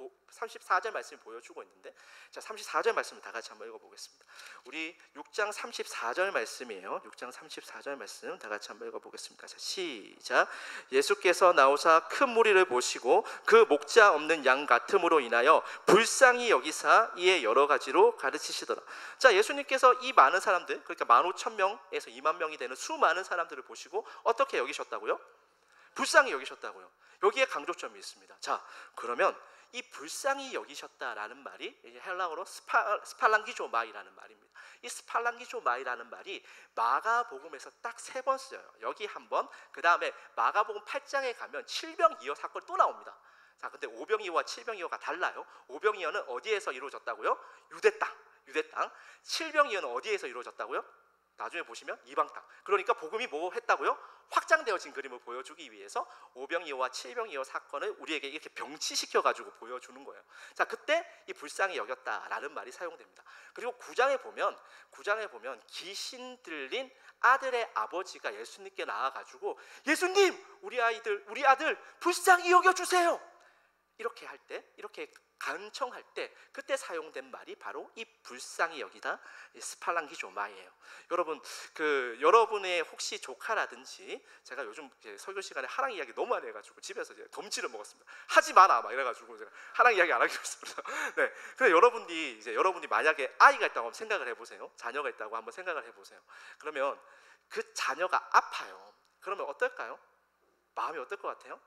보여주고 있는데, 자, 34절 말씀을 다 같이 한번 읽어보겠습니다. 우리 6장 34절 말씀이에요. 6장 34절 말씀 다 같이 한번 읽어보겠습니다. 자, 시작. 예수께서 나오사 큰 무리를 보시고 그 목자 없는 양 같음으로 인하여 불쌍히 여기사 이에 여러 가지로 가르치시더라. 자, 예수님께서 이 많은 사람들, 그러니까 15,000명에서 2만 명이 되는 수많은 사람들을 보시고 어떻게 여기셨다고요? 불쌍히 여기셨다고요. 여기에 강조점이 있습니다. 자, 그러면 이 불쌍히 여기셨다라는 말이 헬라어로 스팔랑기조마이라는 말입니다. 이 스팔랑기조마이라는 말이 마가복음에서 딱 3번 쓰여요. 여기 한 번, 그 다음에 마가복음 8장에 가면 7병이어 사건이 또 나옵니다. 자, 근데 오병이어와 7병이어가 달라요. 오병이어는 어디에서 이루어졌다고요? 유대 땅. 7병이어는 어디에서 이루어졌다고요? 나중에 보시면 이방 땅. 그러니까 복음이 뭐 했다고요? 확장되어진 그림을 보여주기 위해서 오병이어와 7병이어 사건을 우리에게 이렇게 병치시켜 가지고 보여주는 거예요. 자, 그때 이 불쌍히 여겼다라는 말이 사용됩니다. 그리고 9장에 보면 귀신 들린 아들의 아버지가 예수님께 나와 가지고, 예수님, 우리 아들 불쌍히 여겨 주세요, 이렇게 할 때, 이렇게 간청할 때 그때 사용된 말이 바로 이 불쌍히 여기다 스팔랑기조마이에요. 여러분 여러분의 혹시 조카라든지 제가 요즘 설교 시간에 하랑 이야기 너무 많이 해가지고 집에서 이제 덤치를 먹었습니다. 하지 마라 막 이래가지고 제가 하랑 이야기 안 하기로 했습니다. 네, 근데 여러분이 만약에 아이가 있다고 한번 생각을 해보세요. 자녀가 있다고 한번 생각을 해보세요. 그러면 그 자녀가 아파요. 그러면 어떨까요? 마음이 어떨 것 같아요?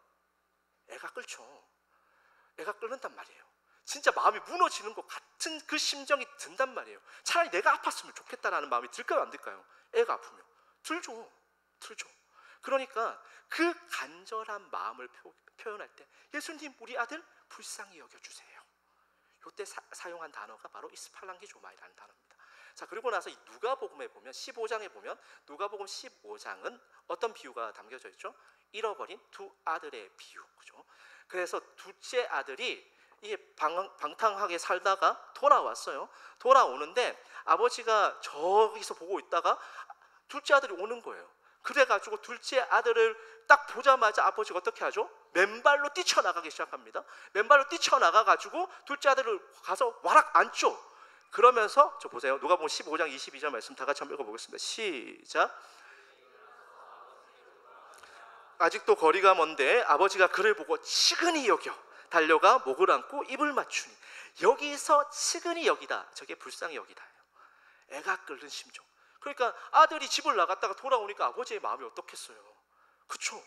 애가 끓죠. 애가 끓는단 말이에요. 진짜 마음이 무너지는 것 같은 그 심정이 든단 말이에요. 차라리 내가 아팠으면 좋겠다라는 마음이 들까요, 안 들까요? 애가 아프면 들죠. 그러니까 그 간절한 마음을 표현할 때 예수님 우리 아들 불쌍히 여겨주세요. 이때 사용한 단어가 바로 이 스팔랑기조마이라는 단어입니다. 자, 그리고 나서 이 누가복음에 보면 15장에 보면 누가복음 15장은 어떤 비유가 담겨져 있죠? 잃어버린 두 아들의 비유, 그죠? 그래서 둘째 아들이 이게 방탕하게 살다가 돌아왔어요. 돌아오는데 아버지가 저기서 보고 있다가 둘째 아들이 오는 거예요. 그래가지고 둘째 아들을 딱 보자마자 아버지가 어떻게 하죠? 맨발로 뛰쳐나가기 시작합니다. 맨발로 뛰쳐나가가지고 둘째 아들을 가서 와락 안죠. 그러면서 저 보세요. 누가복음 15장 22절 말씀 다 같이 한번 읽어보겠습니다. 시작. 아직도 거리가 먼데 아버지가 그를 보고 치근히 여겨 달려가 목을 안고 입을 맞추니. 여기서 치근히 여기다, 저게 불쌍히 여기다예요. 애가 끓는 심정. 그러니까 아들이 집을 나갔다가 돌아오니까 아버지의 마음이 어떻겠어요? 그렇죠?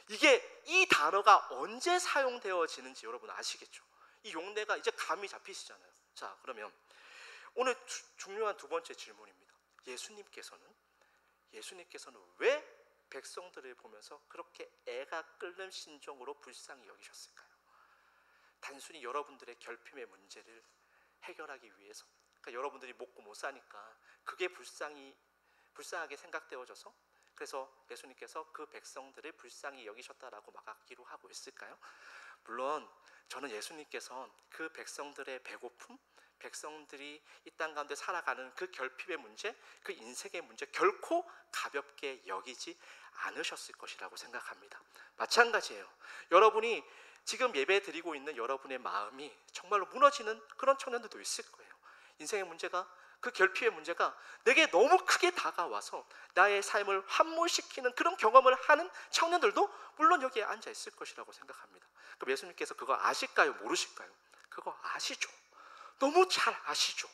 이게 이 단어가 언제 사용되어지는지 여러분 아시겠죠? 이 용례가 이제 감이 잡히시잖아요. 자, 그러면 오늘 중요한 두 번째 질문입니다. 예수님께서는 왜 백성들을 보면서 그렇게 애가 끓는 심정으로 불쌍히 여기셨을까요? 단순히 여러분들의 결핍의 문제를 해결하기 위해서, 그러니까 여러분들이 먹고 못 사니까 그게 불쌍하게 생각되어져서 그래서 예수님께서 그 백성들을 불쌍히 여기셨다라고 말하기로 하고 있을까요? 물론 저는 예수님께서 그 백성들의 배고픔, 백성들이 이 땅 가운데 살아가는 그 결핍의 문제, 그 인생의 문제 결코 가볍게 여기지 않으셨을 것이라고 생각합니다. 마찬가지예요. 여러분이 지금 예배 드리고 있는 여러분의 마음이 정말로 무너지는 그런 청년들도 있을 거예요. 인생의 문제가, 그 결핍의 문제가 내게 너무 크게 다가와서 나의 삶을 함몰시키는 그런 경험을 하는 청년들도 물론 여기에 앉아 있을 것이라고 생각합니다. 그럼 예수님께서 그거 아실까요? 모르실까요? 그거 아시죠. 너무 잘 아시죠.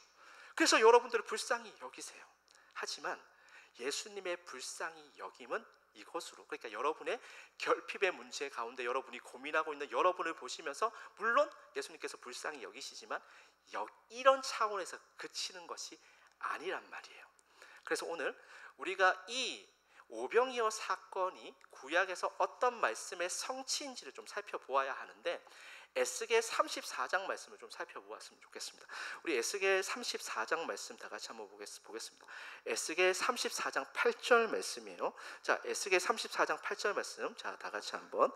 그래서 여러분들을 불쌍히 여기세요. 하지만 예수님의 불쌍히 여김은 이것으로, 그러니까 여러분의 결핍의 문제 가운데 여러분이 고민하고 있는 여러분을 보시면서 물론 예수님께서 불쌍히 여기시지만 이런 차원에서 그치는 것이 아니란 말이에요. 그래서 오늘 우리가 이 오병이어 사건이 구약에서 어떤 말씀의 성취인지를 좀 살펴보아야 하는데 에스겔 34장 말씀을 좀 살펴보았으면 좋겠습니다. 우리 에스겔 34장 말씀 다 같이 한번 보겠습니다. 에스겔 34장 8절 말씀이에요. 자, 에스겔 34장 8절 말씀, 자, 다 같이 한번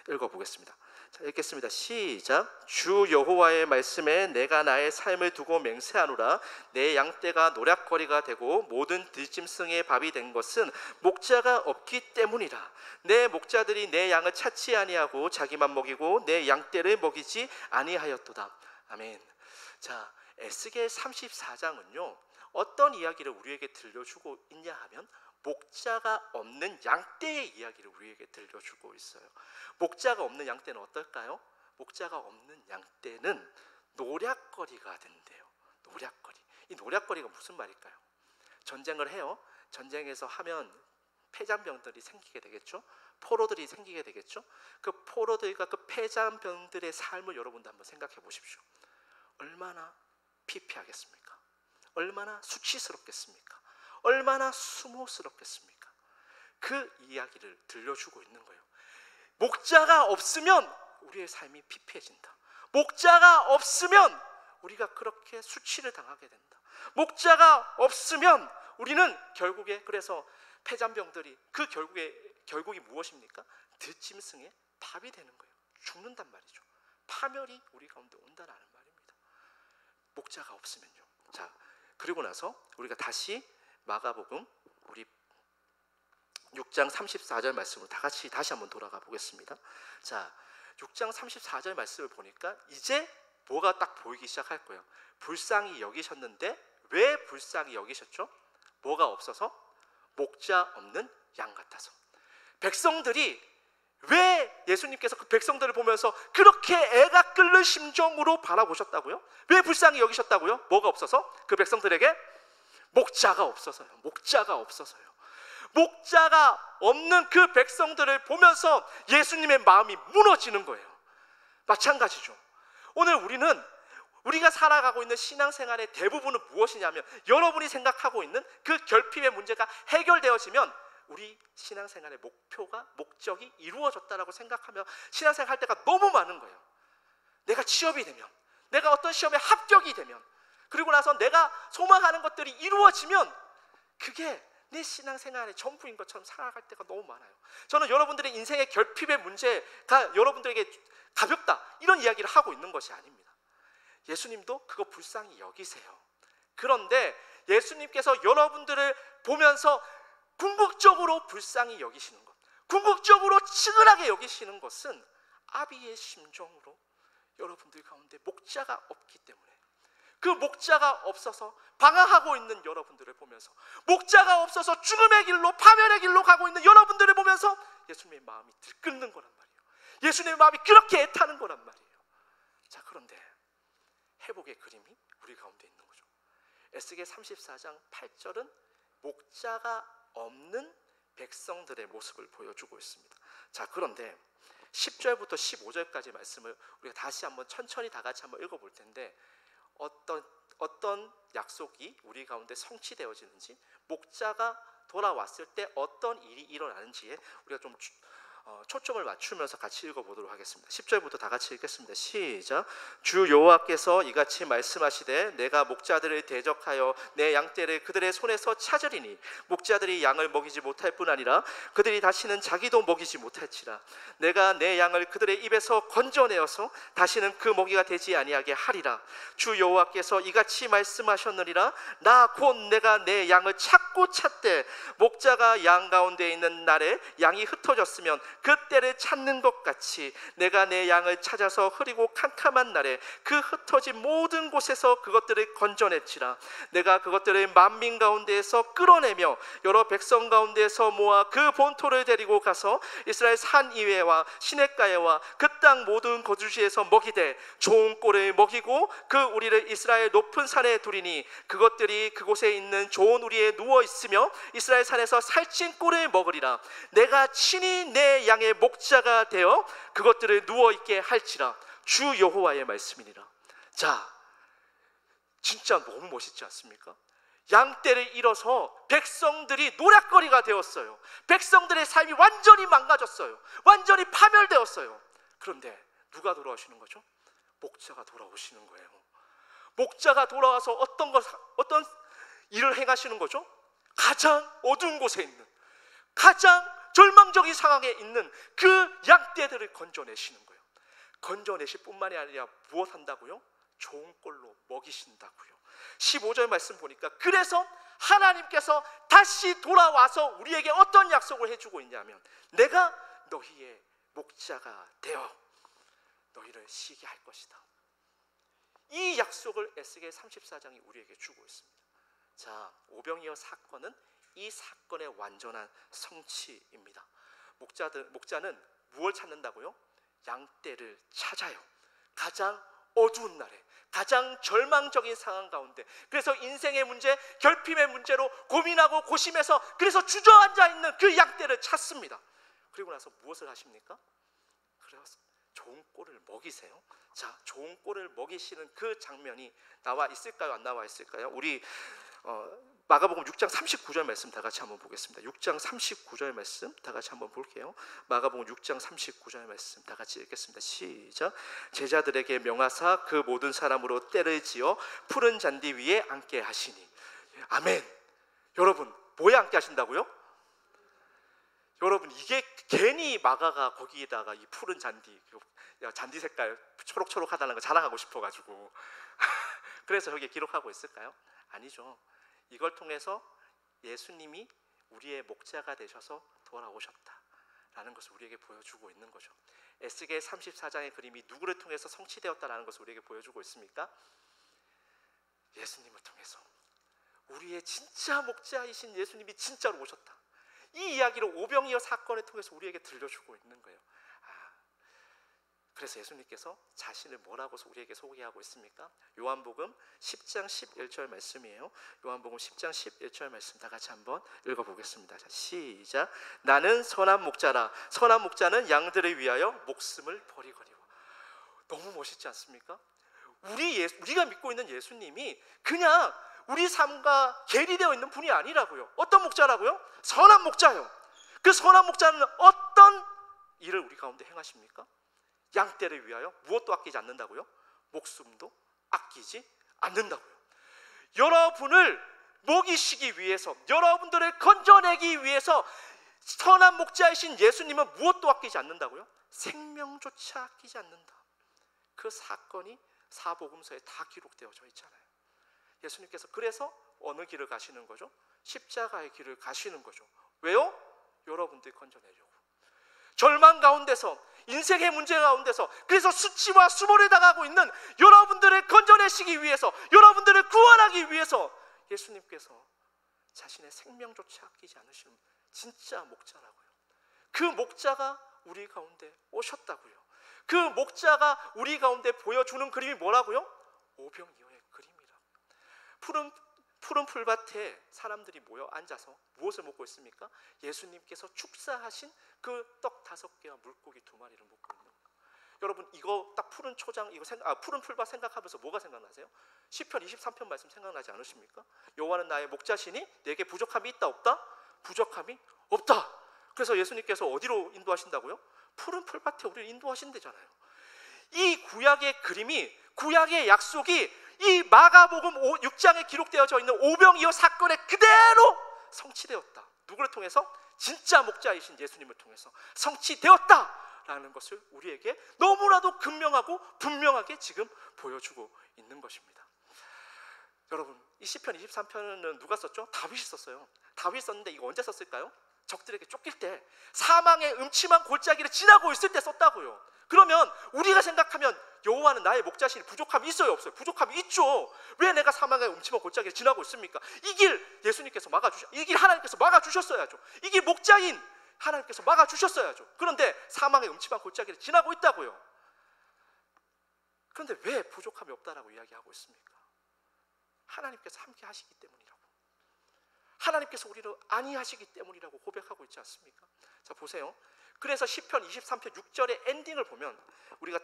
읽어보겠습니다. 자, 읽겠습니다. 시작. 주 여호와의 말씀에 내가 나의 삶을 두고 맹세하노라. 내 양떼가 노략거리가 되고 모든 들짐승의 밥이 된 것은 목자가 없기 때문이라. 내 목자들이 내 양을 찾지 아니하고 자기만 먹이고 내 양떼를 먹이지 아니하였도다. 아멘. 자, 에스겔 34장은요 어떤 이야기를 우리에게 들려주고 있냐 하면 목자가 없는 양떼의 이야기를 우리에게 들려주고 있어요. 목자가 없는 양떼는 어떨까요? 목자가 없는 양떼는 노략거리가 된대요. 노략거리. 이 노략거리가 무슨 말일까요? 전쟁을 해요. 전쟁에서 하면 폐잔병들이 생기게 되겠죠. 포로들이 생기게 되겠죠. 그 포로들과 그 폐잔병들의 삶을 여러분도 한번 생각해 보십시오. 얼마나 피폐하겠습니까? 얼마나 수치스럽겠습니까? 얼마나 수모스럽겠습니까? 그 이야기를 들려주고 있는 거예요. 목자가 없으면 우리의 삶이 피폐해진다. 목자가 없으면 우리가 그렇게 수치를 당하게 된다. 목자가 없으면 우리는 결국에 그래서 폐잔병들이 그 결국이 무엇입니까? 들짐승의 밥이 되는 거예요. 죽는단 말이죠. 파멸이 우리 가운데 온다는 말입니다. 목자가 없으면요. 자, 그리고 나서 우리가 다시 마가복음 우리 6장 34절 말씀으로 다시 한번 돌아가 보겠습니다. 자, 6장 34절 말씀을 보니까 이제 뭐가 딱 보이기 시작할 거예요. 불쌍히 여기셨는데 왜 불쌍히 여기셨죠? 뭐가 없어서? 목자 없는 양 같아서. 백성들이 왜 예수님께서 그 백성들을 보면서 그렇게 애가 끓는 심정으로 바라보셨다고요? 왜 불쌍히 여기셨다고요? 뭐가 없어서? 그 백성들에게 목자가 없어서요. 목자가 없어서요. 목자가 없는 그 백성들을 보면서 예수님의 마음이 무너지는 거예요. 마찬가지죠. 오늘 우리가 살아가고 있는 신앙생활의 대부분은 무엇이냐면, 여러분이 생각하고 있는 그 결핍의 문제가 해결되어지면 우리 신앙생활의 목적이 이루어졌다라고 생각하며 신앙생활 할 때가 너무 많은 거예요. 내가 취업이 되면, 내가 어떤 시험에 합격이 되면, 그리고 나서 내가 소망하는 것들이 이루어지면 그게 내 신앙생활의 전부인 것처럼 살아갈 때가 너무 많아요. 저는 여러분들의 인생의 결핍의 문제가 여러분들에게 가볍다 이런 이야기를 하고 있는 것이 아닙니다. 예수님도 그거 불쌍히 여기세요. 그런데 예수님께서 여러분들을 보면서 궁극적으로 불쌍히 여기시는 것, 궁극적으로 측은하게 여기시는 것은 아비의 심정으로 여러분들 가운데 목자가 없기 때문에, 그 목자가 없어서 방황하고 있는 여러분들을 보면서, 목자가 없어서 죽음의 길로, 파멸의 길로 가고 있는 여러분들을 보면서 예수님의 마음이 들끓는 거란 말이에요. 예수님의 마음이 그렇게 애타는 거란 말이에요. 자, 그런데 회복의 그림이 우리 가운데 있는 거죠. 에스겔 34장 8절은 목자가 없는 백성들의 모습을 보여주고 있습니다. 자, 그런데 10절부터 15절까지 말씀을 우리가 다시 한번 천천히 다 같이 한번 읽어볼 텐데, 어떤 약속이 우리 가운데 성취되어지는지, 목자가 돌아왔을 때 어떤 일이 일어나는지에 우리가 좀 초점을 맞추면서 같이 읽어보도록 하겠습니다. 10절부터 다 같이 읽겠습니다. 시작. 주 여호와께서 이같이 말씀하시되 내가 목자들을 대적하여 내 양떼를 그들의 손에서 찾으리니 목자들이 양을 먹이지 못할 뿐 아니라 그들이 다시는 자기도 먹이지 못할지라. 내가 내 양을 그들의 입에서 건져내어서 다시는 그 먹이가 되지 아니하게 하리라. 주 여호와께서 이같이 말씀하셨느니라. 나 곧 내가 내 양을 찾고 찾되 목자가 양 가운데 있는 날에 양이 흩어졌으면 그때를 찾는 것 같이 내가 내 양을 찾아서 흐리고 캄캄한 날에 그 흩어진 모든 곳에서 그것들을 건져냈지라. 내가 그것들을 만민 가운데에서 끌어내며 여러 백성 가운데에서 모아 그 본토를 데리고 가서 이스라엘 산 이외와 시냇가에와 그 땅 모든 거주지에서 먹이되 좋은 꼴을 먹이고 그 우리를 이스라엘 높은 산에 두리니 그것들이 그곳에 있는 좋은 우리에 누워 있으며 이스라엘 산에서 살찐 꼴을 먹으리라. 내가 친히 내 양의 목자가 되어 그것들을 누워 있게 할지라. 주 여호와의 말씀이니라. 자, 진짜 너무 멋있지 않습니까? 양떼를 잃어서 백성들이 노략거리가 되었어요. 백성들의 삶이 완전히 망가졌어요. 완전히 파멸되었어요. 그런데 누가 돌아오시는 거죠? 목자가 돌아오시는 거예요. 목자가 돌아와서 어떤 일을 행하시는 거죠? 가장 어두운 곳에 있는, 가장 절망적인 상황에 있는 그 양떼들을 건져내시는 거예요. 건져내실 뿐만이 아니라 무엇 한다고요? 좋은 꼴로 먹이신다고요. 15절 말씀 보니까, 그래서 하나님께서 다시 돌아와서 우리에게 어떤 약속을 해주고 있냐면, 내가 너희의 목자가 되어 너희를 쉬게 할 것이다. 이 약속을 에스겔 34장이 우리에게 주고 있습니다. 자, 오병이어 사건은 이 사건의 완전한 성취입니다. 목자는 무엇을 찾는다고요? 양떼를 찾아요. 가장 어두운 날에, 가장 절망적인 상황 가운데, 그래서 인생의 문제, 결핍의 문제로 고민하고 고심해서 그래서 주저앉아 있는 그 양떼를 찾습니다. 그리고 나서 무엇을 하십니까? 그래서 좋은 꼴을 먹이세요. 자, 좋은 꼴을 먹이시는 그 장면이 나와 있을까요? 안 나와 있을까요? 우리 마가복음 6장 39절 말씀 다 같이 한번 보겠습니다. 6장 39절 말씀 다 같이 한번 볼게요. 마가복음 6장 39절 말씀 다 같이 읽겠습니다. 시작. 제자들에게 명하사 그 모든 사람으로 떼를 지어 푸른 잔디 위에 앉게 하시니. 아멘. 여러분, 뭐에 앉게 하신다고요? 여러분, 이게 괜히 마가가 거기에다가 이 푸른 잔디 색깔 초록초록하다는 거 자랑하고 싶어가지고 그래서 여기에 기록하고 있을까요? 아니죠. 이걸 통해서 예수님이 우리의 목자가 되셔서 돌아오셨다라는 것을 우리에게 보여주고 있는 거죠. 에스겔 34장의 그림이 누구를 통해서 성취되었다라는 것을 우리에게 보여주고 있습니까? 예수님을 통해서. 우리의 진짜 목자이신 예수님이 진짜로 오셨다. 이 이야기를 오병이어 사건을 통해서 우리에게 들려주고 있는 거예요. 그래서 예수님께서 자신을 뭐라고 우리에게 소개하고 있습니까? 요한복음 10장 11절 말씀이에요. 요한복음 10장 11절 말씀 다 같이 한번 읽어보겠습니다. 자, 시작. 나는 선한 목자라. 선한 목자는 양들을 위하여 목숨을 버리거니와. 너무 멋있지 않습니까? 우리가 믿고 있는 예수님이 그냥 우리 삶과 괴리되어 있는 분이 아니라고요. 어떤 목자라고요? 선한 목자요. 그 선한 목자는 어떤 일을 우리 가운데 행하십니까? 양떼를 위하여 무엇도 아끼지 않는다고요? 목숨도 아끼지 않는다고요. 여러분을 먹이시기 위해서, 여러분들을 건져내기 위해서 선한 목자이신 예수님은 무엇도 아끼지 않는다고요? 생명조차 아끼지 않는다. 그 사건이 사복음서에 다 기록되어져 있잖아요. 예수님께서 그래서 어느 길을 가시는 거죠? 십자가의 길을 가시는 거죠. 왜요? 여러분들이 건져내려고. 절망 가운데서, 인생의 문제 가운데서, 그래서 수치와 수모를 당하고 있는 여러분들을 건져내시기 위해서, 여러분들을 구원하기 위해서 예수님께서 자신의 생명조차 아끼지 않으시는 진짜 목자라고요. 그 목자가 우리 가운데 오셨다고요. 그 목자가 우리 가운데 보여주는 그림이 뭐라고요? 오병이어의 그림이라고요. 푸른 풀밭에 사람들이 모여 앉아서 무엇을 먹고 있습니까? 예수님께서 축사하신 그 떡 5개와 물고기 2마리를 먹고 있는 거예요. 여러분, 이거 딱 푸른 초장, 푸른 풀밭 생각하면서 뭐가 생각나세요? 시편 23편 말씀 생각나지 않으십니까? 여호와는 나의 목자시니 내게 부족함이 있다 없다? 부족함이 없다. 그래서 예수님께서 어디로 인도하신다고요? 푸른 풀밭에 우리를 인도하신대잖아요. 이 구약의 그림이, 구약의 약속이 이 마가복음 6장에 기록되어져 있는 오병이어 사건에 그대로 성취되었다. 누구를 통해서? 진짜 목자이신 예수님을 통해서 성취되었다라는 것을 우리에게 너무나도 극명하고 분명하게 지금 보여주고 있는 것입니다. 여러분, 이 시편 23편은 누가 썼죠? 다윗이 썼어요. 다윗이 썼는데 이거 언제 썼을까요? 적들에게 쫓길 때, 사망의 음침한 골짜기를 지나고 있을 때 썼다고요. 그러면 우리가 생각하면 여호와는 나의 목자시니 부족함이 있어요 없어요? 부족함이 있죠. 왜 내가 사망의 음침한 골짜기를 지나고 있습니까? 이 길 예수님께서 이 길 하나님께서 막아주셨어야죠. 이 길 목자인 하나님께서 막아주셨어야죠. 그런데 사망의 음침한 골짜기를 지나고 있다고요. 그런데 왜 부족함이 없다라고 이야기하고 있습니까? 하나님께서 함께 하시기 때문이라고, 하나님께서 우리를 안위하시기 때문이라고 고백하고 있지 않습니까? 자, 보세요. 그래서 시편 23편 6절의 엔딩을 보면 우리가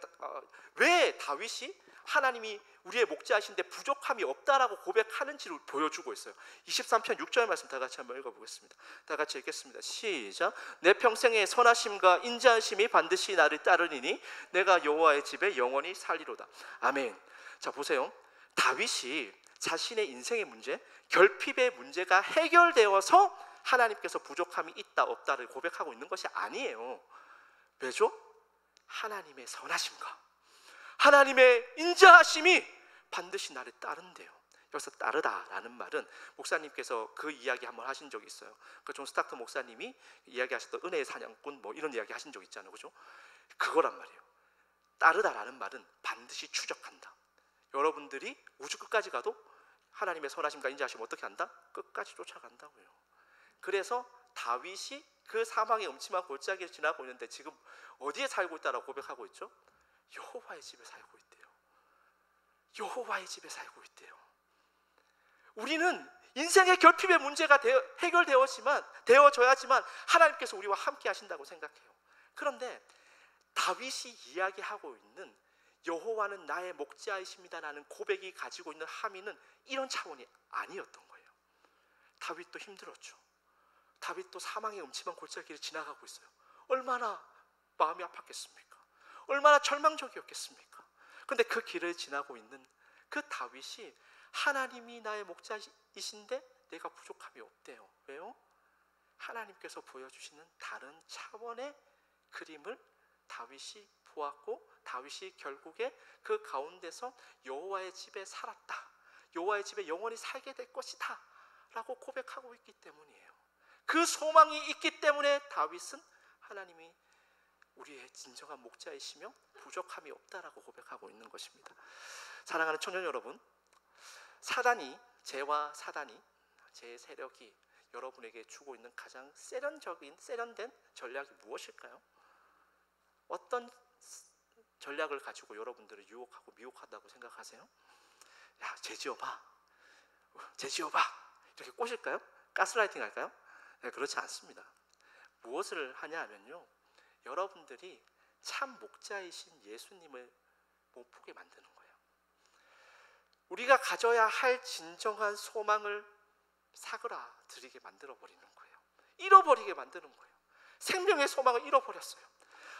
왜 다윗이 하나님이 우리의 목자이신데 부족함이 없다라고 고백하는지를 보여주고 있어요. 23편 6절 말씀 다 같이 한번 읽어보겠습니다. 다 같이 읽겠습니다. 시작. 내 평생의 선하심과 인자하심이 반드시 나를 따르리니 내가 여호와의 집에 영원히 살리로다. 아멘. 자, 보세요. 다윗이 자신의 인생의 문제, 결핍의 문제가 해결되어서 하나님께서 부족함이 있다 없다를 고백하고 있는 것이 아니에요. 왜죠? 하나님의 선하심과 하나님의 인자하심이 반드시 나를 따른대요. 여기서 따르다라는 말은 목사님께서 그 이야기 한번 하신 적이 있어요. 그 존 스타크 목사님이 이야기하셨던 은혜의 사냥꾼 뭐 이런 이야기 하신 적 있잖아요, 그죠? 그거란 말이에요. 따르다라는 말은 반드시 추적한다. 여러분들이 우주 끝까지 가도 하나님의 선하심과 인자하심을 어떻게 한다? 끝까지 쫓아간다고요. 그래서 다윗이 그 사망의 음침한 골짜기를 지나고 있는데 지금 어디에 살고 있다라고 고백하고 있죠? 여호와의 집에 살고 있대요. 여호와의 집에 살고 있대요. 우리는 인생의 결핍의 문제가 되어져야지만 하나님께서 우리와 함께 하신다고 생각해요. 그런데 다윗이 이야기하고 있는 여호와는 나의 목자이십니다라는 고백이 가지고 있는 함의는 이런 차원이 아니었던 거예요. 다윗도 힘들었죠. 다윗도 사망의 음침한 골짜기를 지나가고 있어요. 얼마나 마음이 아팠겠습니까? 얼마나 절망적이었겠습니까? 그런데 그 길을 지나고 있는 그 다윗이 하나님이 나의 목자이신데 내가 부족함이 없대요. 왜요? 하나님께서 보여주시는 다른 차원의 그림을 다윗이 보았고, 다윗이 결국에 그 가운데서 여호와의 집에 살았다, 여호와의 집에 영원히 살게 될 것이다 라고 고백하고 있기 때문이에요. 그 소망이 있기 때문에 다윗은 하나님이 우리의 진정한 목자이시며 부족함이 없다라고 고백하고 있는 것입니다. 사랑하는 청년 여러분, 죄와 사단이, 제 세력이 여러분에게 주고 있는 가장 세련된 전략이 무엇일까요? 어떤 전략을 가지고 여러분들을 유혹하고 미혹한다고 생각하세요? 야, 죄 지어봐 이렇게 꼬실까요? 가스라이팅 할까요? 네, 그렇지 않습니다. 무엇을 하냐 하면요, 여러분들이 참 목자이신 예수님을 못 보게 만드는 거예요. 우리가 가져야 할 진정한 소망을 사그라들이게 만들어버리는 거예요. 잃어버리게 만드는 거예요. 생명의 소망을 잃어버렸어요.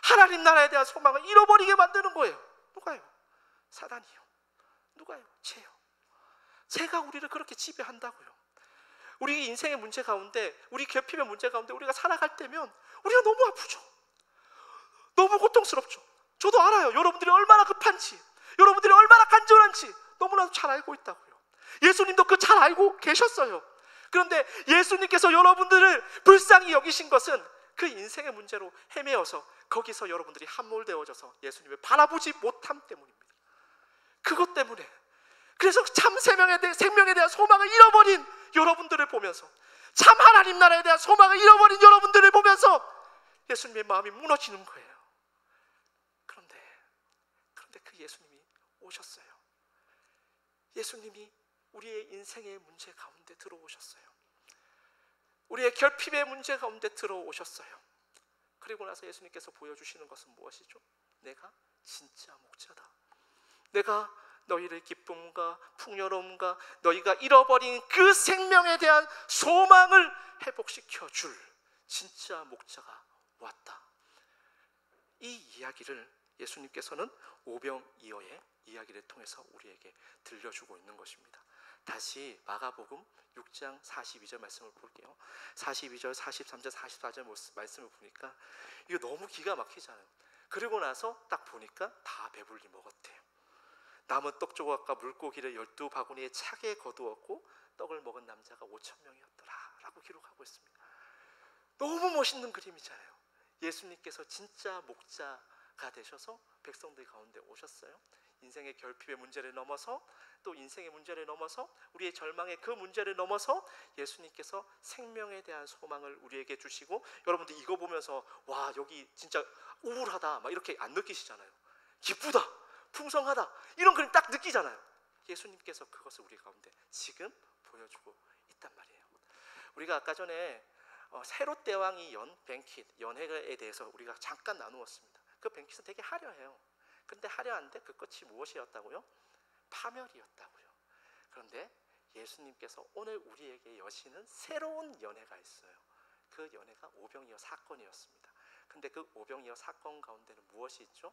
하나님 나라에 대한 소망을 잃어버리게 만드는 거예요. 누가요? 사단이요. 누가요? 죄요. 죄가 우리를 그렇게 지배한다고요. 우리 인생의 문제 가운데, 우리 결핍의 문제 가운데 우리가 살아갈 때면 우리가 너무 아프죠. 너무 고통스럽죠. 저도 알아요. 여러분들이 얼마나 급한지, 여러분들이 얼마나 간절한지 너무나도 잘 알고 있다고요. 예수님도 그 잘 알고 계셨어요. 그런데 예수님께서 여러분들을 불쌍히 여기신 것은 그 인생의 문제로 헤매어서 거기서 여러분들이 함몰되어져서 예수님을 바라보지 못함 때문입니다. 그것 때문에, 그래서 참 생명에 대한 소망을 잃어버린 여러분들을 보면서, 참 하나님 나라에 대한 소망을 잃어버린 여러분들을 보면서 예수님의 마음이 무너지는 거예요. 그런데 그 예수님이 오셨어요. 예수님이 우리의 인생의 문제 가운데 들어오셨어요. 우리의 결핍의 문제 가운데 들어오셨어요. 그리고 나서 예수님께서 보여주시는 것은 무엇이죠? 내가 진짜 목자다. 내가 너희를 기쁨과 풍요로움과 너희가 잃어버린 그 생명에 대한 소망을 회복시켜 줄 진짜 목자가 왔다. 이 이야기를 예수님께서는 오병이어의 이야기를 통해서 우리에게 들려주고 있는 것입니다. 다시 마가복음 6장 42절 말씀을 볼게요. 42절, 43절, 44절 말씀을 보니까 이거 너무 기가 막히잖아요. 그리고 나서 딱 보니까 다 배불리 먹었대요. 남은 떡조각과 물고기를 12바구니에 차게 거두었고 떡을 먹은 남자가 5,000명이었더라 라고 기록하고 있습니다. 너무 멋있는 그림이잖아요. 예수님께서 진짜 목자가 되셔서 백성들 가운데 오셨어요. 인생의 결핍의 문제를 넘어서, 또 인생의 문제를 넘어서, 우리의 절망의 그 문제를 넘어서 예수님께서 생명에 대한 소망을 우리에게 주시고, 여러분들 이거 보면서 와, 여기 진짜 우울하다 막 이렇게 안 느끼시잖아요. 기쁘다, 풍성하다, 이런 그림 딱 느끼잖아요. 예수님께서 그것을 우리 가운데 지금 보여주고 있단 말이에요. 우리가 아까 전에 헤롯 대왕이 연 뱅킷, 연회에 대해서 우리가 잠깐 나누었습니다. 그 뱅킷은 되게 화려해요. 그런데 화려한데 그 끝이 무엇이었다고요? 파멸이었다고요. 그런데 예수님께서 오늘 우리에게 여시는 새로운 연회가 있어요. 그 연회가 오병이어 사건이었습니다. 근데 그 오병이어 사건 가운데는 무엇이 있죠?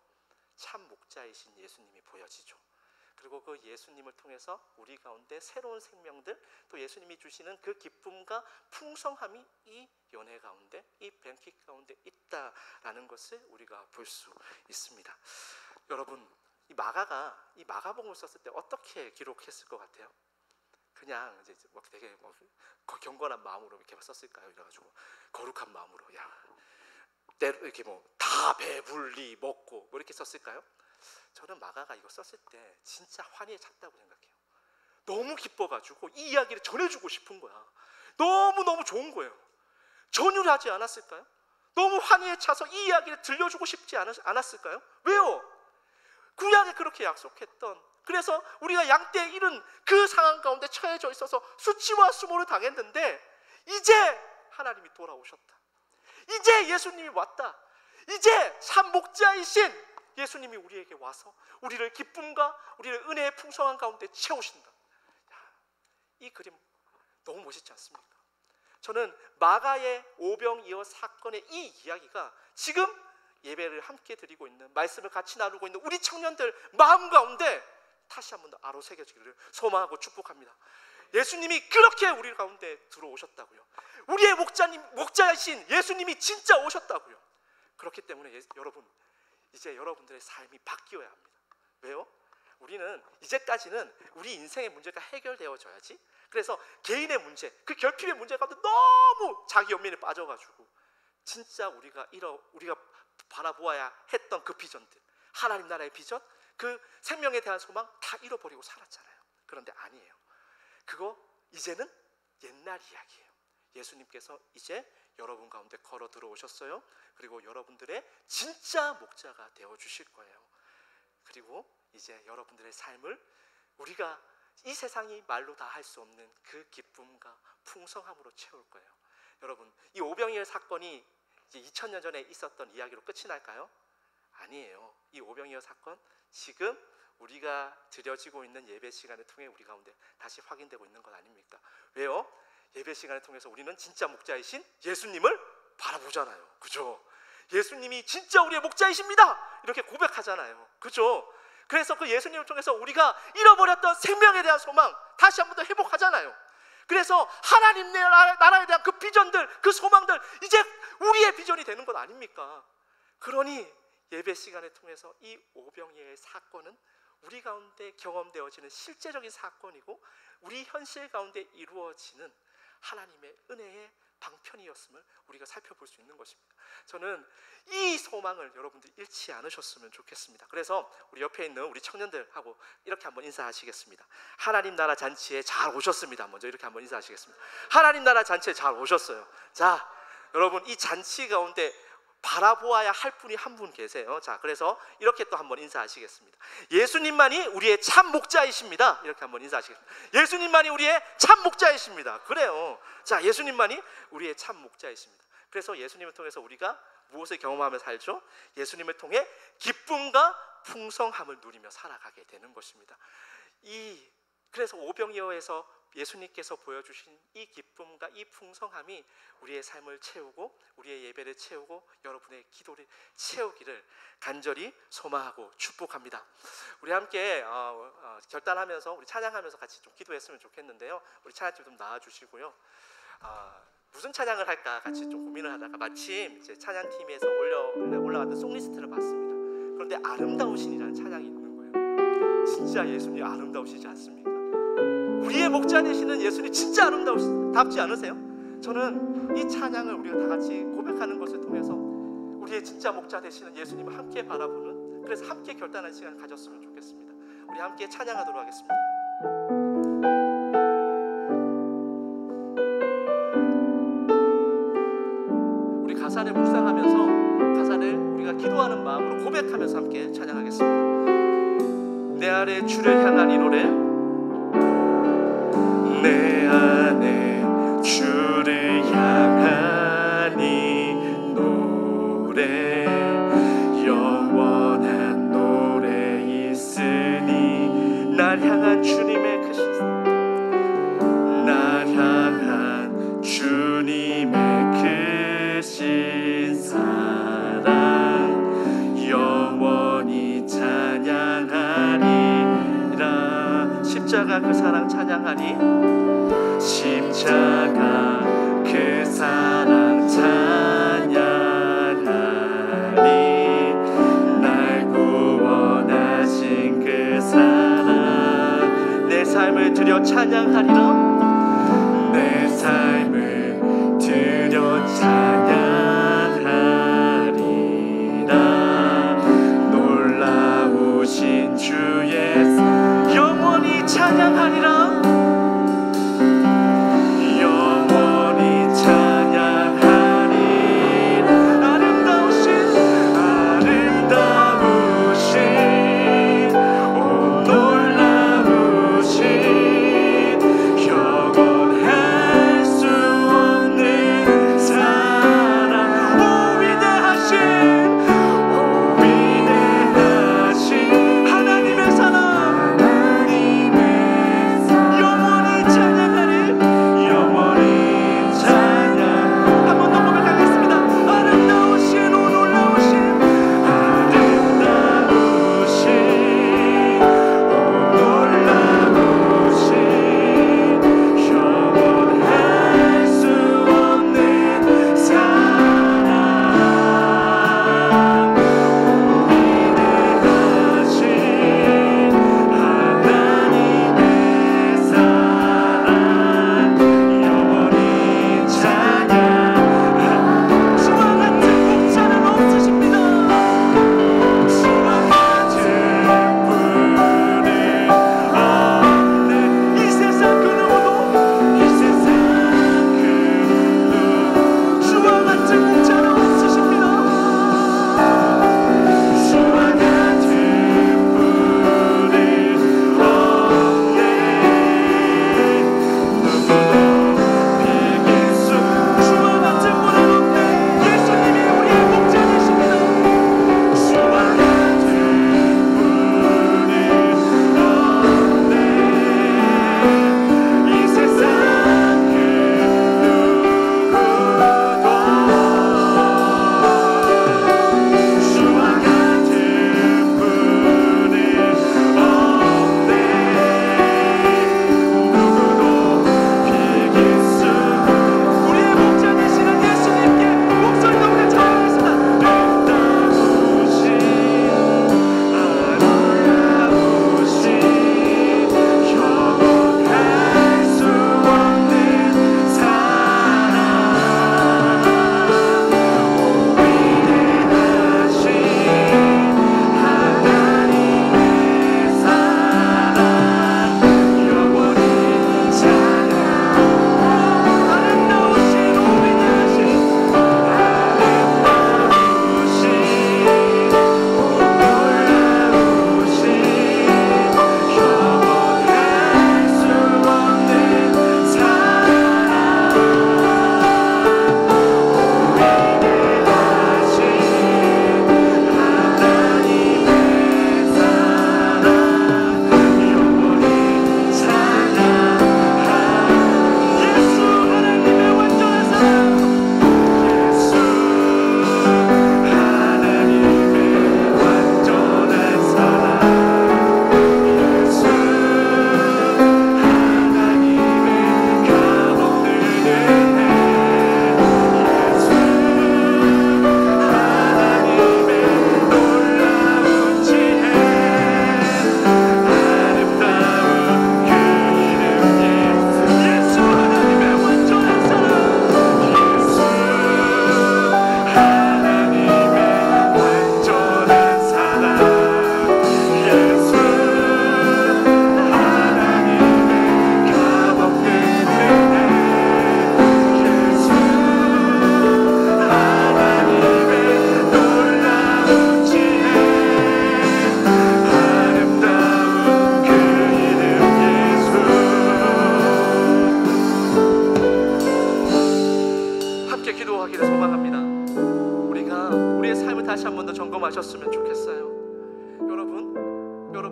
참 목자이신 예수님이 보여지죠. 그리고 그 예수님을 통해서 우리 가운데 새로운 생명들, 또 예수님이 주시는 그 기쁨과 풍성함이 이 연회 가운데, 이 뱅킷 가운데 있다라는 것을 우리가 볼 수 있습니다. 여러분, 이 마가복음을 썼을 때 어떻게 기록했을 것 같아요? 그냥 이제 뭐 되게 경건한 마음으로 이렇게 썼을까요? 이래가지고 거룩한 마음으로, 야, 이렇게 다 배불리 먹고 뭐 이렇게 썼을까요? 저는 마가가 이거 썼을 때 진짜 환희에 찼다고 생각해요. 너무 기뻐가지고 이 이야기를 전해주고 싶은 거야. 너무너무 좋은 거예요. 전율 하지 않았을까요? 너무 환희에 차서 이 이야기를 들려주고 싶지 않았을까요? 왜요? 구약에 그렇게 약속했던, 그래서 우리가 양떼 잃은 그 상황 가운데 처해져 있어서 수치와 수모를 당했는데 이제 하나님이 돌아오셨다. 이제 예수님이 왔다. 이제 참 목자이신 예수님이 우리에게 와서 우리를 기쁨과 우리를 은혜의 풍성한 가운데 채우신다. 이 그림 너무 멋있지 않습니까? 저는 마가의 오병이어 사건의 이 이야기가 지금 예배를 함께 드리고 있는, 말씀을 같이 나누고 있는 우리 청년들 마음 가운데 다시 한 번 더 아로새겨지기를 소망하고 축복합니다. 예수님이 그렇게 우리 가운데 들어오셨다고요. 우리의 목자이신 예수님이 진짜 오셨다고요. 그렇기 때문에 여러분, 이제 여러분들의 삶이 바뀌어야 합니다. 왜요? 우리는 이제까지는 우리 인생의 문제가 해결되어져야지, 그래서 개인의 문제, 그 결핍의 문제 가운데 너무 자기 연민에 빠져가지고 진짜 우리가 바라보아야 했던 그 비전들, 하나님 나라의 비전, 그 생명에 대한 소망 다 잃어버리고 살았잖아요. 그런데 아니에요. 그거 이제는 옛날 이야기예요. 예수님께서 이제 여러분 가운데 걸어 들어오셨어요. 그리고 여러분들의 진짜 목자가 되어 주실 거예요. 그리고 이제 여러분들의 삶을 우리가 이 세상이 말로 다 할 수 없는 그 기쁨과 풍성함으로 채울 거예요. 여러분, 이 오병이어 사건이 이제 2000년 전에 있었던 이야기로 끝이 날까요? 아니에요. 이 오병이어 사건 지금 우리가 드려지고 있는 예배 시간을 통해 우리 가운데 다시 확인되고 있는 것 아닙니까? 왜요? 예배 시간을 통해서 우리는 진짜 목자이신 예수님을 바라보잖아요. 그죠? 예수님이 진짜 우리의 목자이십니다 이렇게 고백하잖아요. 그죠? 그래서 그 예수님을 통해서 우리가 잃어버렸던 생명에 대한 소망 다시 한 번 더 회복하잖아요. 그래서 하나님 나라에 대한 그 비전들, 그 소망들 이제 우리의 비전이 되는 것 아닙니까? 그러니 예배 시간을 통해서 이 오병이어의 사건은 우리 가운데 경험되어지는 실제적인 사건이고 우리 현실 가운데 이루어지는 하나님의 은혜의 방편이었음을 우리가 살펴볼 수 있는 것입니다. 저는 이 소망을 여러분들이 잃지 않으셨으면 좋겠습니다. 그래서 우리 옆에 있는 우리 청년들하고 이렇게 한번 인사하시겠습니다. 하나님 나라 잔치에 잘 오셨습니다. 먼저 이렇게 한번 인사하시겠습니다. 하나님 나라 잔치에 잘 오셨어요. 자, 여러분 이 잔치 가운데 바라보아야 할 분이 한 분 계세요. 자, 그래서 이렇게 또 한번 인사하시겠습니다. 예수님만이 우리의 참 목자이십니다. 이렇게 한번 인사하시겠습니다. 예수님만이 우리의 참 목자이십니다. 그래요. 자, 예수님만이 우리의 참 목자이십니다. 그래서 예수님을 통해서 우리가 무엇을 경험하며 살죠? 예수님을 통해 기쁨과 풍성함을 누리며 살아가게 되는 것입니다. 그래서 오병이어에서 예수님께서 보여주신 이 기쁨과 이 풍성함이 우리의 삶을 채우고 우리의 예배를 채우고 여러분의 기도를 채우기를 간절히 소망하고 축복합니다. 우리 함께 결단하면서 우리 찬양하면서 같이 좀 기도했으면 좋겠는데요. 우리 찬양팀 좀 나와주시고요. 무슨 찬양을 할까 같이 좀 고민을 하다가 마침 이제 찬양팀에서 올라왔던 송리스트를 봤습니다. 그런데 아름다우신이라는 찬양이 있는 거예요. 진짜 예수님 아름다우시지 않습니까? 우리의 목자 되시는 예수님 진짜 아름다우시지 않으세요? 저는 이 찬양을 우리가 다 같이 고백하는 것을 통해서 우리의 진짜 목자 되시는 예수님을 함께 바라보는, 그래서 함께 결단하는 시간 가졌으면 좋겠습니다. 우리 함께 찬양하도록 하겠습니다. 우리 가사를 묵상하면서 가사를 우리가 기도하는 마음으로 고백하면서 함께 찬양하겠습니다. 내 아래 주를 향한 이 노래, 내 안에 주를 향한 이 노래, 영원한 노래 있으니 날 향한 주님의 그 시선, 날 향한 주님의 크신 사랑 영원히 찬양하리라. 십자가 그 사랑 찬양하리, 십자가 그 사랑 찬양하리, 날 구원하신 그 사랑 내 삶을 드려 찬양하리라, 내 삶을 드려 찬양하리라, 놀라우신 주의 영원히 찬양하리라, 하나님의 사랑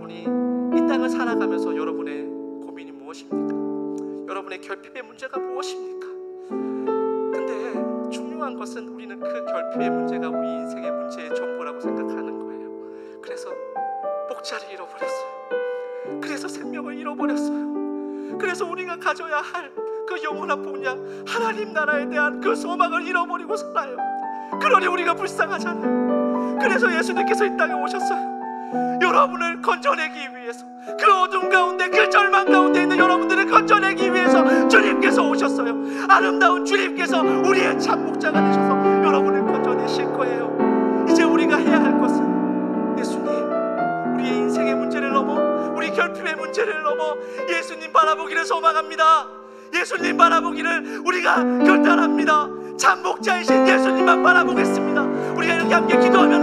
여러분이 이 땅을 살아가면서 여러분의 고민이 무엇입니까? 여러분의 결핍의 문제가 무엇입니까? 근데 중요한 것은 우리는 그 결핍의 문제가 우리 인생의 문제의 전부라고 생각하는 거예요. 그래서 목자를 잃어버렸어요. 그래서 생명을 잃어버렸어요. 그래서 우리가 가져야 할 그 영원한 복량 하나님 나라에 대한 그 소망을 잃어버리고 살아요. 그러니 우리가 불쌍하잖아요. 그래서 예수님께서 이 땅에 오셨어요. 여러분을 건져내기 위해서, 그 어둠 가운데, 그 절망 가운데 있는 여러분들을 건져내기 위해서 주님께서 오셨어요. 아름다운 주님께서 우리의 참 목자가 되셔서 여러분을 건져내실 거예요. 이제 우리가 해야 할 것은 예수님, 우리의 인생의 문제를 넘어, 우리 결핍의 문제를 넘어 예수님 바라보기를 소망합니다. 예수님 바라보기를 우리가 결단합니다. 참 목자이신 예수님만 바라보겠습니다. 우리가 이렇게 함께 기도하며